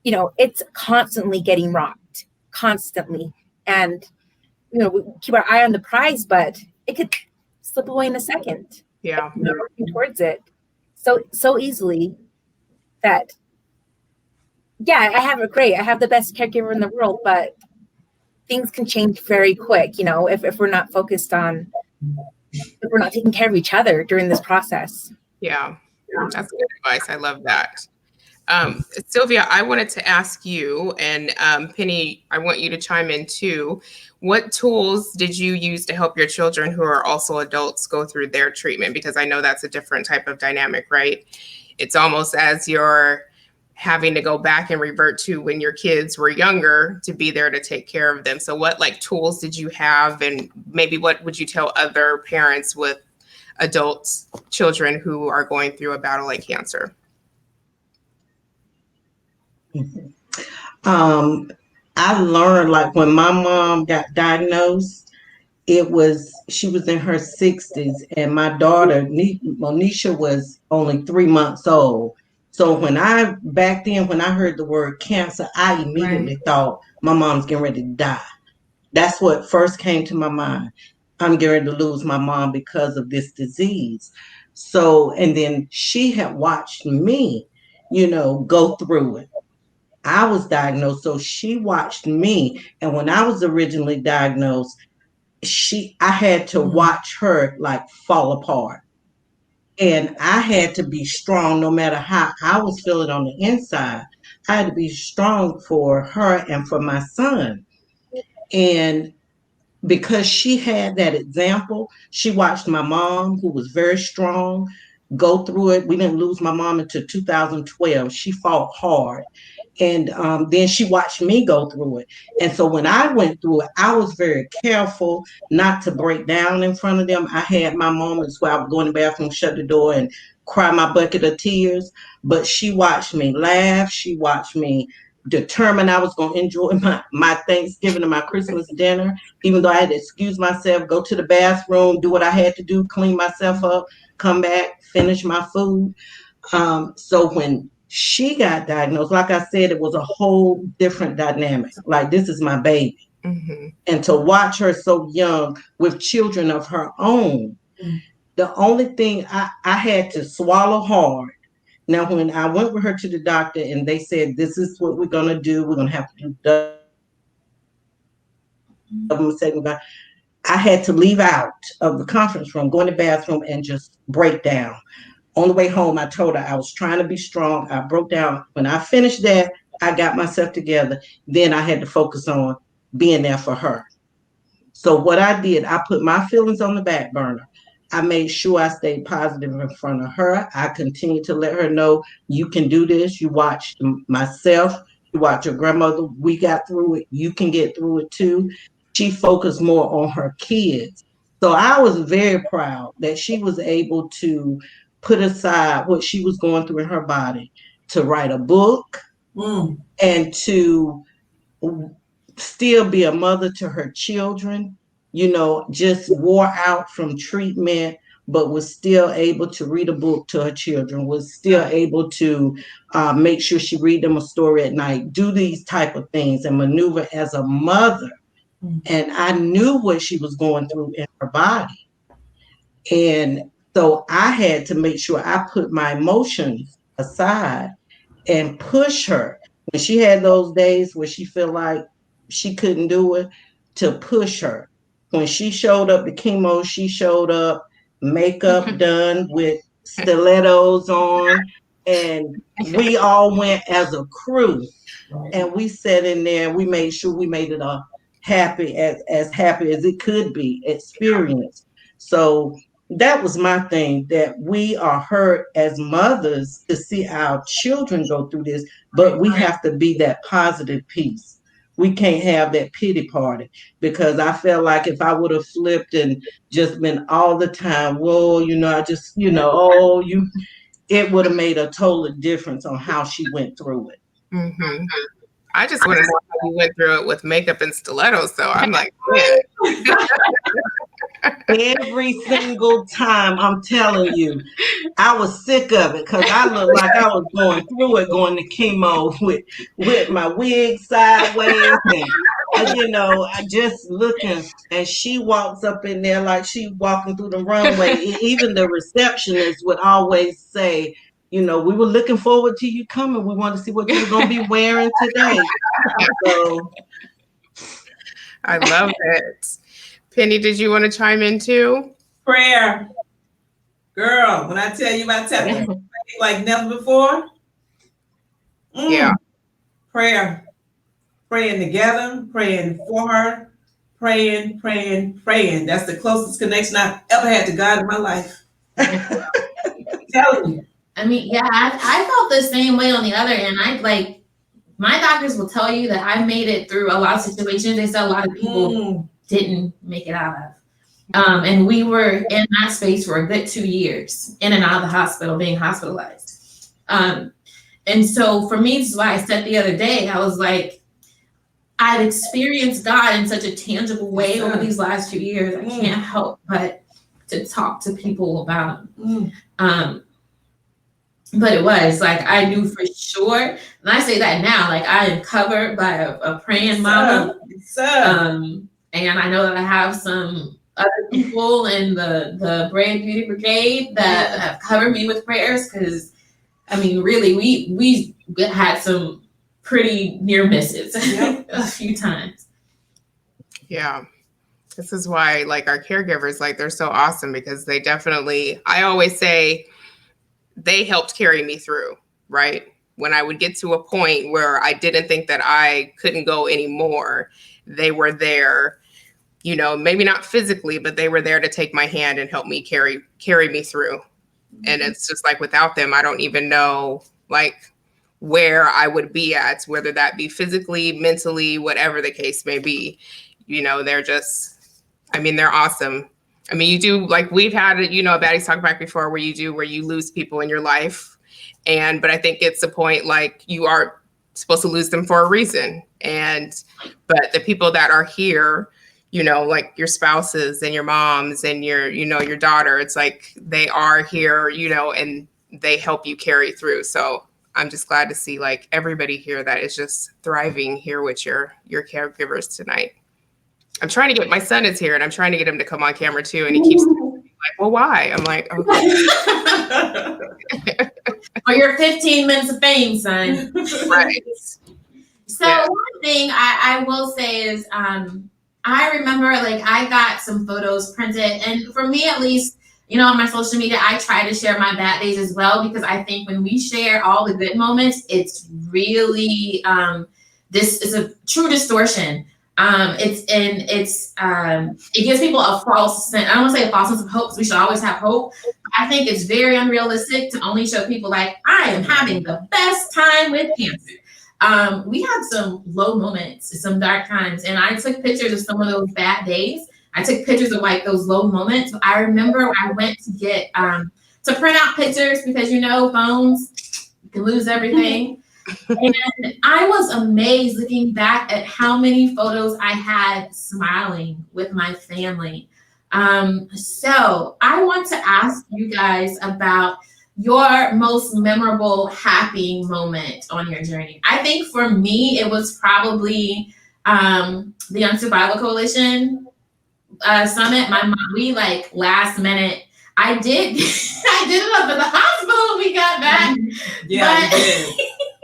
it's constantly getting rocked, constantly. And, we keep our eye on the prize, but it could slip away in a second. Yeah. We're working towards it so easily that, yeah, I have the best caregiver in the world, but things can change very quick, if we're not focused on, if we're not taking care of each other during this process. Yeah, that's good advice. I love that. Sylvia, I wanted to ask you, and Penny, I want you to chime in too. What tools did you use to help your children who are also adults go through their treatment? Because I know that's a different type of dynamic, right? It's almost as you're having to go back and revert to when your kids were younger to be there to take care of them. So what tools did you have, and maybe what would you tell other parents with adults, children who are going through a battle like cancer? I learned when my mom got diagnosed, she was in her 60s, and my daughter Monisha was only 3 months old. So back then when I heard the word cancer, I immediately thought my mom's getting ready to die. That's what first came to my mind. I'm getting ready to lose my mom because of this disease. So, and then she had watched me, go through it. I was diagnosed, so she watched me. And when I was originally diagnosed, I had to watch her fall apart. And I had to be strong no matter how I was feeling on the inside. I had to be strong for her and for my son. And because she had that example, she watched my mom, who was very strong, go through it. We didn't lose my mom until 2012. She fought hard. And then she watched me go through it. And so when I went through it, I was very careful not to break down in front of them. I had my moments where I would go in the bathroom, shut the door, and cry my bucket of tears. But she watched me laugh. She watched me determined I was going to enjoy my Thanksgiving and my Christmas dinner, even though I had to excuse myself, go to the bathroom, do what I had to do, clean myself up, come back, finish my food. So when she got diagnosed, like I said, it was a whole different dynamic. This is my baby. Mm-hmm. And to watch her so young with children of her own, the only thing I had to swallow hard. Now, when I went with her to the doctor and they said, this is what we're going to do, we're going to have to do I had to leave out of the conference room, go in the bathroom and just break down. On the way home, I told her I was trying to be strong. I broke down. When I finished that, I got myself together. Then I had to focus on being there for her. So what I did, I put my feelings on the back burner. I made sure I stayed positive in front of her. I continued to let her know, you can do this. You watched myself. You watched your grandmother. We got through it. You can get through it too. She focused more on her kids. So I was very proud that she was able to put aside what she was going through in her body to write a book and to still be a mother to her children, just wore out from treatment, but was still able to read a book to her children, was still able to make sure she read them a story at night, do these type of things and maneuver as a mother. And I knew what she was going through in her body. And so I had to make sure I put my emotions aside and push her. When she had those days where she felt like she couldn't do it, to push her. When she showed up to chemo, she showed up, makeup done with stilettos on, and we all went as a crew. And we sat in there, we made sure we made it a happy as happy as it could be experience. So that was my thing, that we are hurt as mothers to see our children go through this, but we have to be that positive piece. We can't have that pity party, because I felt like if I would have flipped and just been all the time, whoa, I just, it would have made a total difference on how she went through it. Mm-hmm. I just want to know how you went through it with makeup and stilettos, so I'm like, man. Every single time, I'm telling you, I was sick of it because I looked like I was going through it, going to chemo with my wig sideways and you know, I just looking, and she walks up in there like she walking through the runway. Even the receptionist would always say, you know, we were looking forward to you coming. We want to see what you're going to be wearing today. So I love it. Penny, did you want to chime in too? Prayer. Girl, when I tell you I tapped into faith like never before. Yeah. Prayer. Praying together, praying for her, praying. That's the closest connection I've ever had to God in my life. I'm telling you. I mean, yeah, I felt the same way on the other end. My doctors will tell you that I made it through a lot of situations. They said a lot of people didn't make it out of. And we were in that space for a good 2 years, in and out of the hospital, being hospitalized. And so for me, this is why I said the other day, I was like, I've experienced God in such a tangible way over these last few years. I can't help but to talk to people about him. But it was like, I knew for sure, and I say that now, like I am covered by a praying mama. And I know that I have some other people in the Brand Beauty Brigade that have covered me with prayers, because I mean, really, we had some pretty near misses a few times. Yeah. This is why like our caregivers, like they're so awesome, because they definitely, I always say, they helped carry me through, right? When I would get to a point where I didn't think that I couldn't go anymore, they were there, you know, maybe not physically, but they were there to take my hand and help me carry me through. And it's just like, without them, I don't even know like where I would be at, whether that be physically, mentally, whatever the case may be. You know, they're just, I mean, they're awesome. I mean, you do, like we've had, you know, Baddie's talked back before where you lose people in your life. But I think it's a point like you are supposed to lose them for a reason. But the people that are here, you know, like your spouses and your moms and your daughter, it's like they are here, you know, and they help you carry through. So I'm just glad to see like everybody here that is just thriving here with your caregivers tonight. I'm trying to get, my son is here and I'm trying to get him to come on camera too. And he keeps like, well, why? I'm like, okay. For your 15 minutes of fame, son. Right. So one thing I will say is, I remember like I got some photos printed, and for me at least, you know, on my social media, I try to share my bad days as well, because I think when we share all the good moments, it's really, this is a true distortion. It gives people a false sense. I don't want to say a false sense of hope, because we should always have hope. I think it's very unrealistic to only show people like, I am having the best time with cancer. We had some low moments, some dark times, and I took pictures of some of those bad days. I took pictures of like those low moments. I remember I went to get to print out pictures, because you know, phones, you can lose everything. And I was amazed looking back at how many photos I had smiling with my family. So I want to ask you guys about your most memorable happy moment on your journey. I think for me, it was probably the Young Survival Coalition summit. My mom, we like last minute, I did it up at the hospital when we got back. Yeah, you did.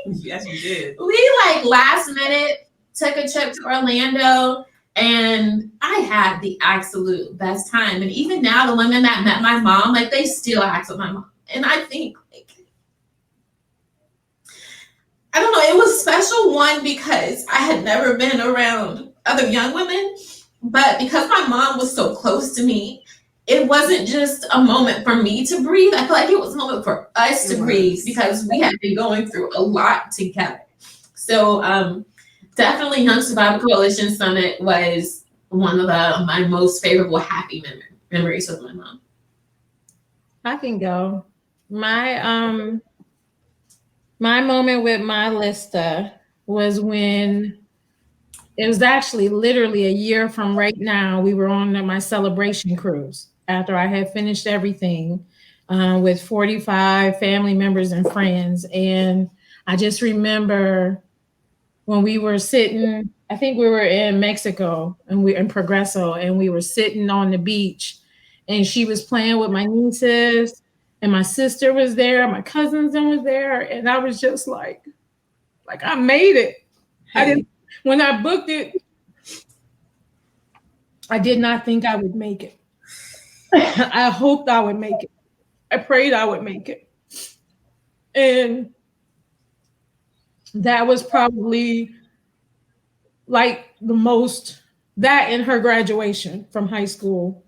Yes, you did. We like last minute took a trip to Orlando, and I had the absolute best time. And even now, the women that met my mom, like they still act with my mom. And I think, like, I don't know, it was special, one, because I had never been around other young women, but because my mom was so close to me, it wasn't just a moment for me to breathe. I feel like it was a moment for us to breathe, because we had been going through a lot together. So definitely Young Survival Coalition Summit was one of my most favorable happy memories with my mom. I can go. My moment with my Lista was when it was actually literally a year from right now. We were on my celebration cruise after I had finished everything. with 45 family members and friends. And I just remember when we were sitting, I think we were in Mexico and we in Progreso, and we were sitting on the beach, and she was playing with my nieces, and my sister was there, my cousins was there, and I was just like I made it. I didn't, when I booked it, I did not think I would make it. I hoped I would make it. I prayed I would make it. And that was probably like the most, that and her graduation from high school.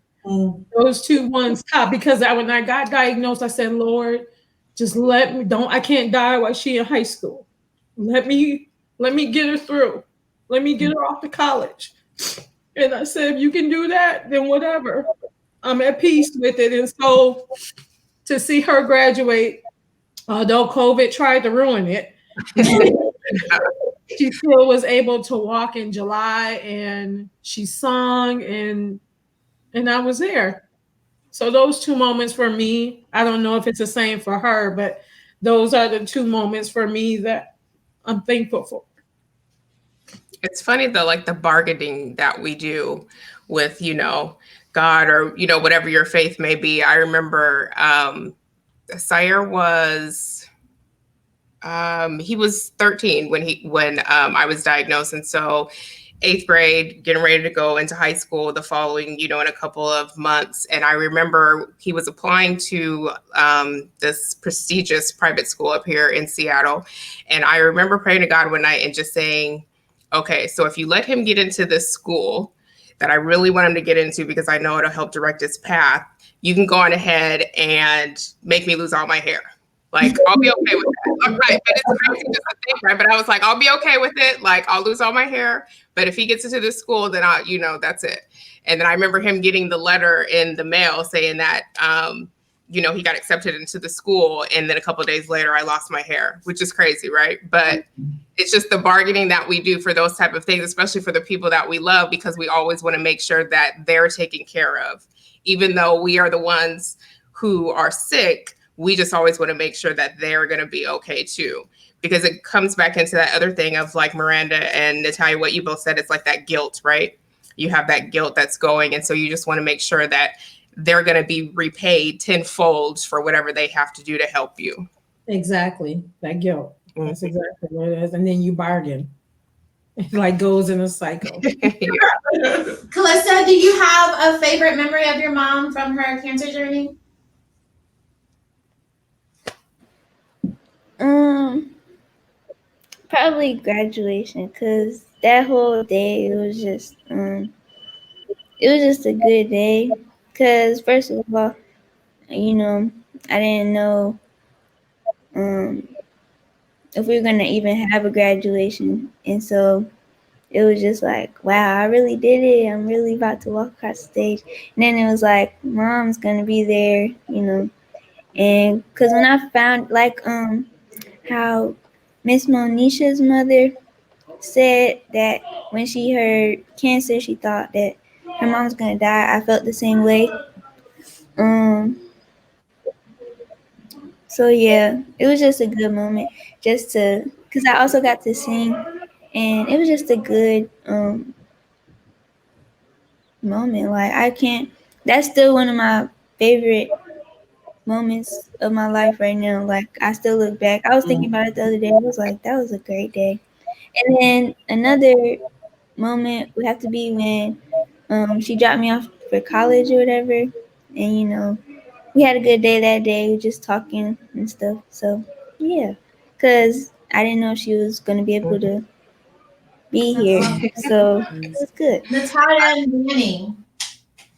Those two ones top, because when I got diagnosed, I said, Lord, just let me, I can't die while she in high school. Let me get her through. Let me get her off to college. And I said, if you can do that, then whatever. I'm at peace with it. And so to see her graduate, although COVID tried to ruin it, she still was able to walk in July, and she sung, and I was there. So those two moments for me, I don't know if it's the same for her, but those are the two moments for me that I'm thankful for. It's funny though, like the bargaining that we do with, God, or, whatever your faith may be. I remember Sire was, he was 13 when I was diagnosed. And so 8th grade, getting ready to go into high school the following, in a couple of months. And I remember he was applying to this prestigious private school up here in Seattle. And I remember praying to God one night and just saying, okay, so if you let him get into this school that I really want him to get into, because I know it'll help direct his path, you can go on ahead and make me lose all my hair. Like, I'll be okay with that. I'm right. But it's crazy just to think, right? But I was like, I'll be okay with it. Like, I'll lose all my hair. But if he gets into this school, then that's it. And then I remember him getting the letter in the mail saying that, he got accepted into the school. And then a couple of days later, I lost my hair, which is crazy, right? But it's just the bargaining that we do for those type of things, especially for the people that we love, because we always want to make sure that they're taken care of. Even though we are the ones who are sick, we just always want to make sure that they're going to be okay too, because it comes back into that other thing of like Miranda and Natalia, what you both said, it's like that guilt, right? You have that guilt that's going. And so you just want to make sure that they're going to be repaid tenfold for whatever they have to do to help you. Exactly. That guilt. That's exactly what it is. And then you bargain. It like goes in a cycle. Calista, do you have a favorite memory of your mom from her cancer journey? Probably graduation, because that whole day it was just a good day. Because first of all, I didn't know if we were gonna even have a graduation, and so it was just like, wow, I really did it. I'm really about to walk across the stage. And then it was like, Mom's gonna be there, and because when I found how Miss Monisha's mother said that when she heard cancer, she thought that her mom was gonna die. I felt the same way. So yeah, it was just a good moment, because I also got to sing, and it was just a good moment. Like that's still one of my favorite moments of my life right now. Like I still look back. I was thinking about it the other day. I was like, that was a great day. And then another moment would have to be when she dropped me off for college or whatever, and we had a good day that day. We were just talking and stuff. So yeah, because I didn't know she was gonna be able to be here, so it was good. Natalia and Manny,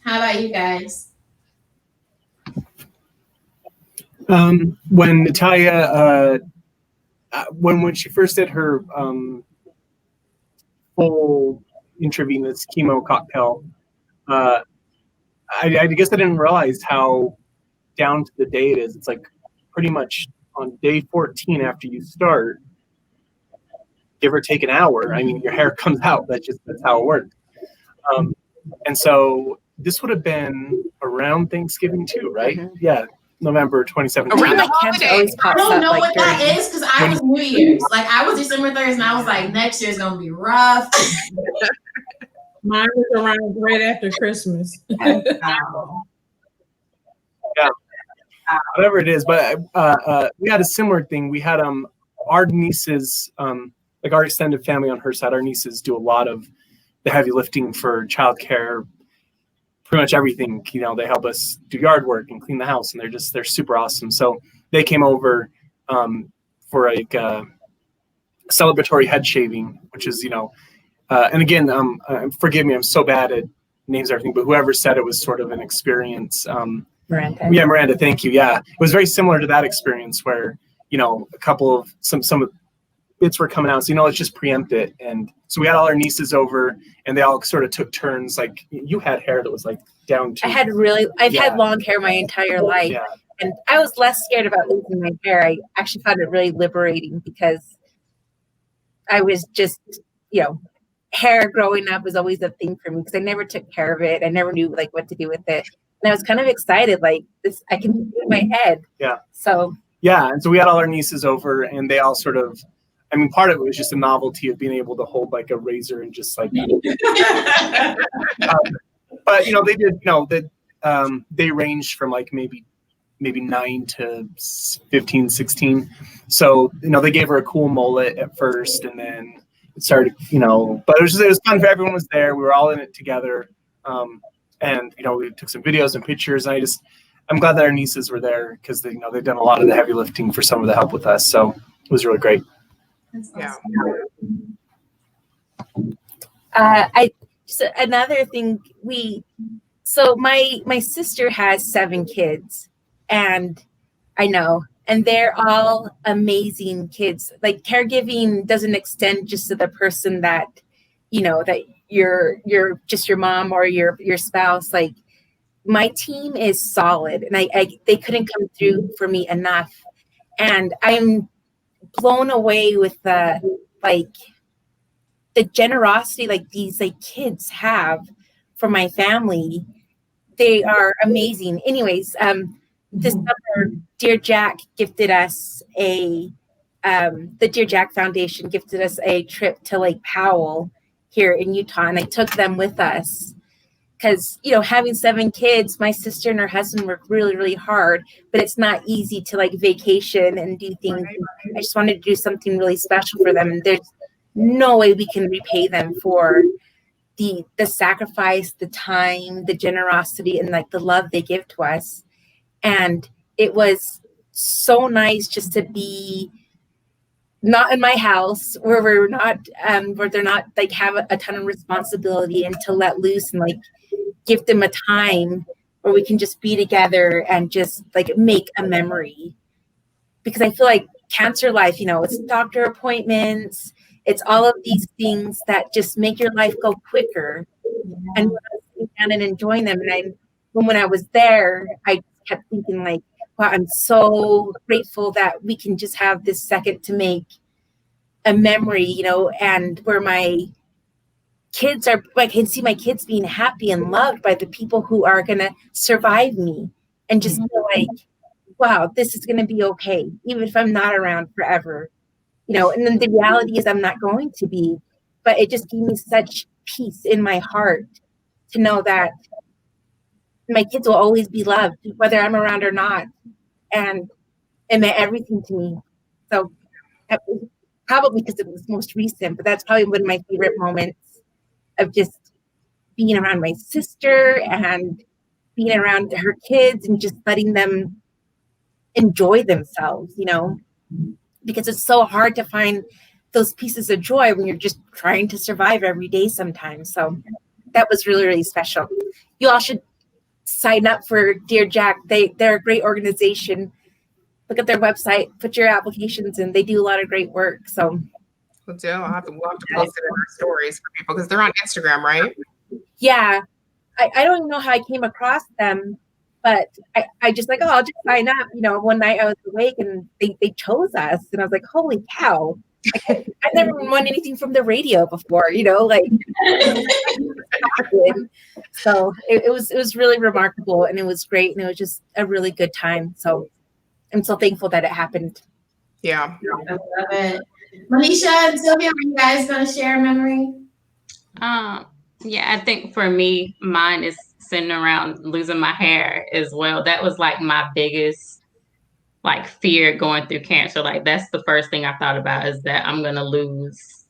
how about you guys? When Natalia, when she first did her full intravenous chemo cocktail, I guess I didn't realize how down to the day it is. It's like pretty much on day 14 after you start, give or take an hour. I mean, your hair comes out. That's how it works. And so this would have been around Thanksgiving too, right? Yeah. November 2017. Around My the cancer holidays. always I pops don't up know like what that during. is because I was New Year's. Like I was December 3rd, and I was like, next year's gonna be rough. Mine was around right after Christmas. Wow. Whatever it is, but we had a similar thing. We had our nieces, like our extended family on her side, our nieces do a lot of the heavy lifting for childcare, pretty much everything. You know, they help us do yard work and clean the house, and they're super awesome. So they came over for like celebratory head shaving, which is, you know, and again, forgive me, I'm so bad at names and everything, but whoever said it was sort of an experience. Miranda. Yeah, Miranda, thank you. Yeah, it was very similar to that experience where, you know, a couple of some bits were coming out. So, you know, let's just preempt it. And so we had all our nieces over, and they all sort of took turns. Like you had hair that was like down to. I've had long hair my entire life. Yeah. And I was less scared about losing my hair. I actually found it really liberating because I was just, you know, hair growing up was always a thing for me because I never took care of it. I never knew like what to do with it. And I was kind of excited, like this, I can do it in my head. Yeah. So. Yeah. And so we had all our nieces over, and they all sort of, I mean, part of it was just a novelty of being able to hold like a razor and just like, but you know, they did, you know, that they ranged from like maybe 9 to 15, 16. So, you know, they gave her a cool mullet at first, and then it started, you know, but it was fun for everyone was there. We were all in it together. And, you know, we took some videos and pictures, and I'm glad that our nieces were there because they, you know, they've done a lot of the heavy lifting for some of the help with us. So it was really great. Yeah. Another thing so my sister has 7 kids, and I know, and they're all amazing kids. Like caregiving doesn't extend just to the person that, you know, that you're just your mom or your spouse. Like my team is solid, and they couldn't come through for me enough. And I'm blown away with the generosity like these like kids have for my family. They are amazing. Anyways, this summer, Dear Jack gifted us the Dear Jack Foundation gifted us a trip to Lake Powell here in Utah, and I took them with us because, you know, having 7 kids, my sister and her husband work really, really hard, but it's not easy to like vacation and do things. I just wanted to do something really special for them, and there's no way we can repay them for the sacrifice, the time, the generosity, and like the love they give to us. And it was so nice just to be not in my house where we're not where they're not like have a ton of responsibility, and to let loose and like give them a time where we can just be together and just like make a memory. Because I feel like cancer life, you know, it's doctor appointments, it's all of these things that just make your life go quicker. And sitting down and enjoying them. And when I was there, I kept thinking like, wow, I'm so grateful that we can just have this second to make a memory, you know, and where my kids are, I can see my kids being happy and loved by the people who are going to survive me, and just feel like, wow, this is going to be okay, even if I'm not around forever, you know. And then the reality is I'm not going to be, but it just gave me such peace in my heart to know that my kids will always be loved, whether I'm around or not. And it meant everything to me. So probably because it was most recent, but that's probably one of my favorite moments of just being around my sister and being around her kids and just letting them enjoy themselves, you know, because it's so hard to find those pieces of joy when you're just trying to survive every day sometimes. So that was really, really special. You all should sign up for Dear Jack. They're a great organization. Look at their website, put your applications in. They do a lot of great work. So we'll have to post it in our stories for people because they're on Instagram, right? Yeah. I don't even know how I came across them, but I just like, oh, I'll just sign up. You know, one night I was awake and they chose us, and I was like, holy cow. I've never won anything from the radio before, like so it was really remarkable, and it was great, and it was just a really good time. So I'm so thankful that it happened. Yeah. I love it. Manisha and Sylvia, are you guys going to share a memory? Yeah, I think for me, mine is sitting around losing my hair as well. That was like my biggest like fear going through cancer. Like that's the first thing I thought about, is that I'm going to lose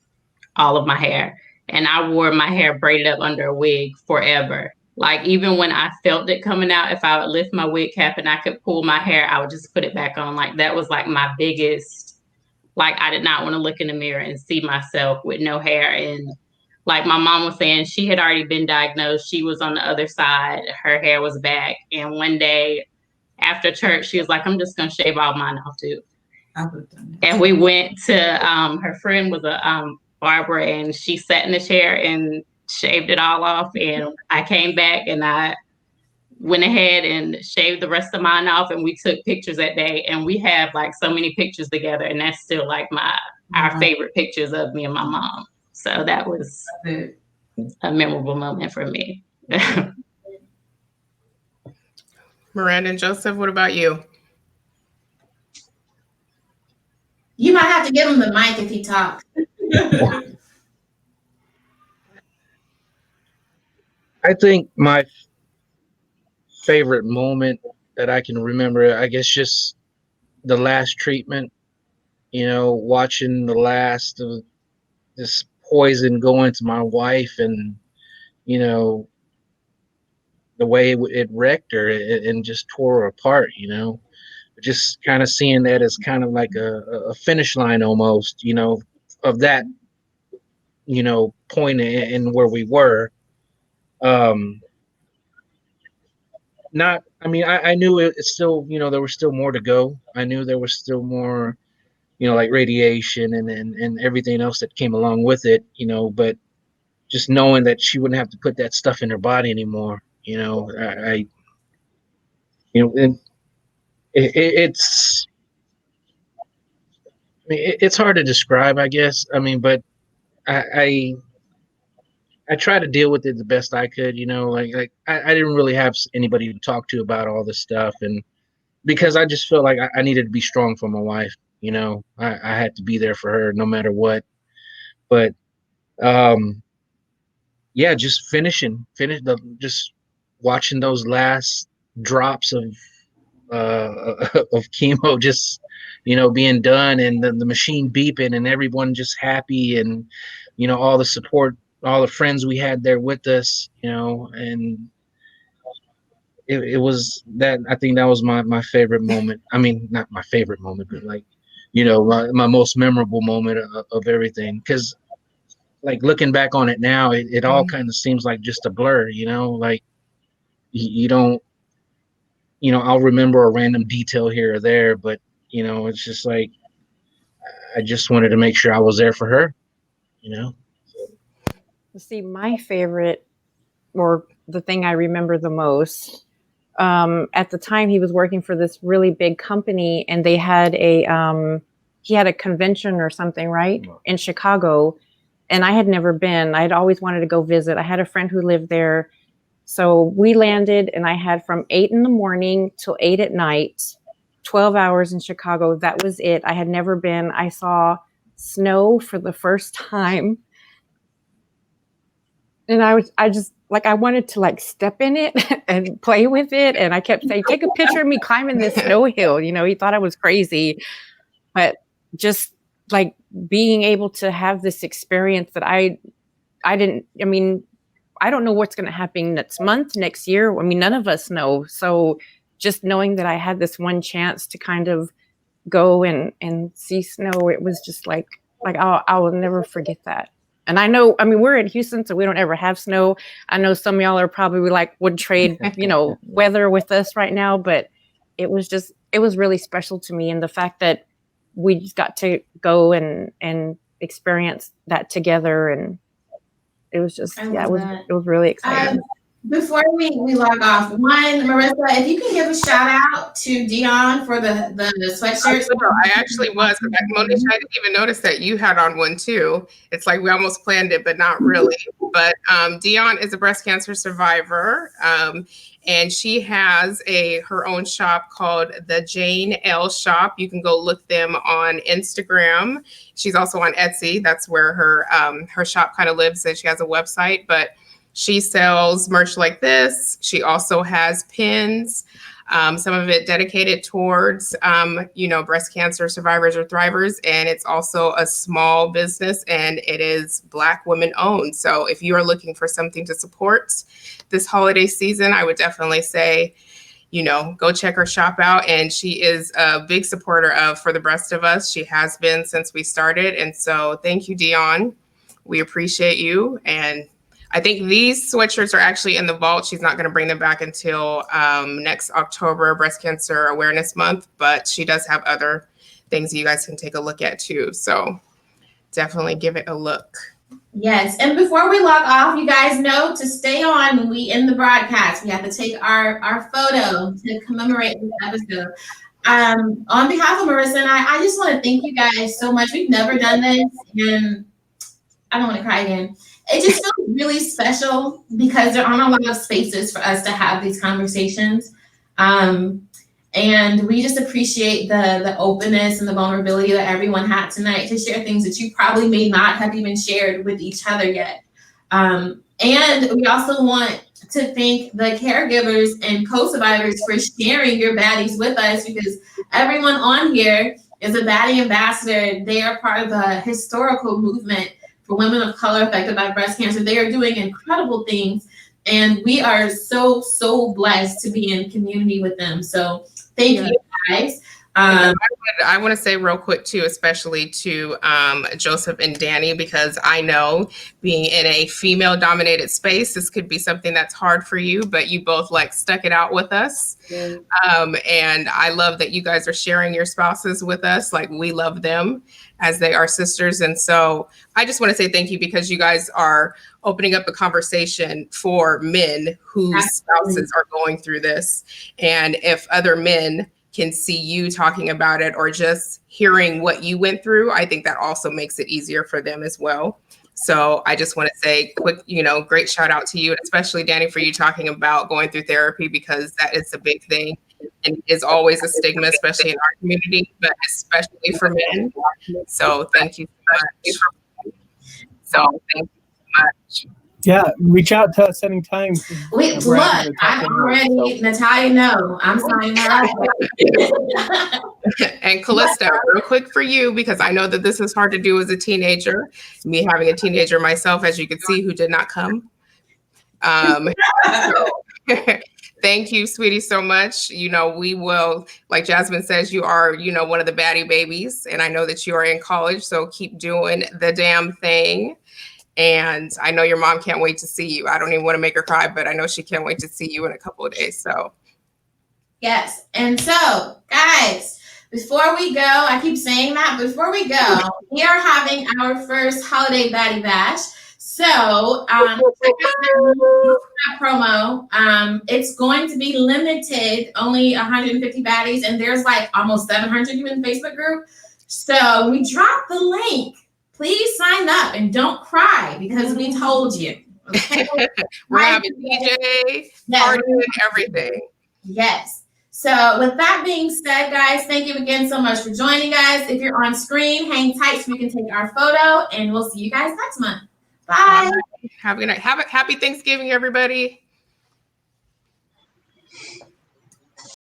all of my hair. And I wore my hair braided up under a wig forever. Like even when I felt it coming out, if I would lift my wig cap and I could pull my hair, I would just put it back on. Like that was like my biggest, like I did not want to look in the mirror and see myself with no hair. And like my mom was saying, she had already been diagnosed. She was on the other side. Her hair was back. And one day after church, she was like, I'm just going to shave all mine off too. And we went to, her friend was a barber, and she sat in the chair and shaved it all off. And I came back and I went ahead and shaved the rest of mine off, and we took pictures that day, and we have like so many pictures together, and that's still like our favorite pictures of me and my mom. So that was a memorable moment for me. Miranda and Joseph, what about you? You might have to give him the mic if he talks. I think my favorite moment that I can remember, I guess, just the last treatment, watching the last of this poison go into my wife, and, the way it wrecked her and just tore her apart, just kind of seeing that as kind of like a finish line almost, of that, point in where we were. I knew it's still, there was still more to go. I knew there was still more, like radiation and everything else that came along with it, but just knowing that she wouldn't have to put that stuff in her body anymore, and it's hard to describe, I guess. But I try to deal with it the best I could, like I didn't really have anybody to talk to about all this stuff, and because I just feel like I needed to be strong for my wife, I had to be there for her no matter what. But yeah, just just watching those last drops of chemo, just being done, and the machine beeping, and everyone just happy, and all the support, all the friends we had there with us, and it was that. I think that was my favorite moment. I mean, not my favorite moment, but like, my most memorable moment of everything. Because like looking back on it now, it all kind of seems like just a blur, like you don't, I'll remember a random detail here or there, but it's just like, I just wanted to make sure I was there for her, See, my favorite, or the thing I remember the most, at the time he was working for this really big company, and they had he had a convention or something, right, in Chicago, and I had never been. I'd always wanted to go visit. I had a friend who lived there. So we landed, and I had from 8 a.m. till 8 p.m, 12 hours in Chicago. That was it. I had never been. I saw snow for the first time. And I just like, I wanted to like step in it and play with it. And I kept saying, take a picture of me climbing this snow hill. He thought I was crazy, but just like being able to have this experience that I don't know what's going to happen next month, next year. None of us know. So just knowing that I had this one chance to kind of go and see snow, it was just like I will never forget that. And I know, we're in Houston, so we don't ever have snow. I know some of y'all are probably like would trade, weather with us right now, but it was really special to me. And the fact that we just got to go and experience that together, and it was just, it was really exciting. Before we log off, Marissa, if you can give a shout out to Dion for the sweatshirts. I actually was. Monisha, I didn't even notice that you had on one too. It's like we almost planned it, but not really. But Dion is a breast cancer survivor, and she has her own shop called the Jane L Shop. You can go look them on Instagram. She's also on Etsy. That's where her shop kind of lives, and she has a website. But she sells merch like this. She also has pins, some of it dedicated towards, breast cancer survivors or thrivers. And it's also a small business, and it is Black women owned. So if you are looking for something to support this holiday season, I would definitely say, go check her shop out. And she is a big supporter For the Breast of Us. She has been since we started. And so thank you, Dion. We appreciate you. And I think these sweatshirts are actually in the vault. She's not going to bring them back until next October, Breast Cancer Awareness Month, but she does have other things you guys can take a look at too. So definitely give it a look. Yes. And before we log off, you guys know to stay on when we end the broadcast. We have to take our photo to commemorate this episode. On behalf of Marissa and I just want to thank you guys so much. We've never done this, and I don't want to cry again. It just feels really special because there aren't a lot of spaces for us to have these conversations. And we just appreciate the openness and the vulnerability that everyone had tonight to share things that you probably may not have even shared with each other yet. And we also want to thank the caregivers and co-survivors for sharing your baddies with us, because everyone on here is a baddie ambassador. They are part of the historical movement for women of color affected by breast cancer. They are doing incredible things, and we are so, so blessed to be in community with them. So thank you guys. I want to say real quick too, especially to Joseph and Danny, because I know being in a female dominated space, this could be something that's hard for you, but you both stuck it out with us. Yeah. And I love that you guys are sharing your spouses with us. We love them as they are sisters. And so I just want to say thank you, because you guys are opening up a conversation for men whose spouses are going through this. And if other men can see you talking about it or just hearing what you went through, I think that also makes it easier for them as well. So I just want to say quick, great shout out to you, and especially Danny, for you talking about going through therapy, because that is a big thing and is always a stigma, especially in our community, but especially for men. So thank you so much. Yeah, reach out to us anytime. Wait, look, I'm already, Natalia, no, I'm signing her up. And Callista, real quick for you, because I know that this is hard to do as a teenager, me having a teenager myself, as you can see, who did not come. Thank you, sweetie, so much. We will, like Jasmine says, you are, one of the Baddie Babies, and I know that you are in college, so keep doing the damn thing. And I know your mom can't wait to see you. I don't even want to make her cry, but I know she can't wait to see you in a couple of days. So, yes. And so, guys, before we go, I keep saying that, before we go, we are having our first holiday Baddie Bash. So, check out that promo. It's going to be limited, only 150 baddies, and there's almost 700 in the Facebook group. So we dropped the link. Please sign up and don't cry, because we told you. Okay? We're having DJ, party, and everything. Yes. So with that being said, guys, thank you again so much for joining us. If you're on screen, hang tight so we can take our photo, and we'll see you guys next month. Bye. Have a good night. Have a happy Thanksgiving, everybody.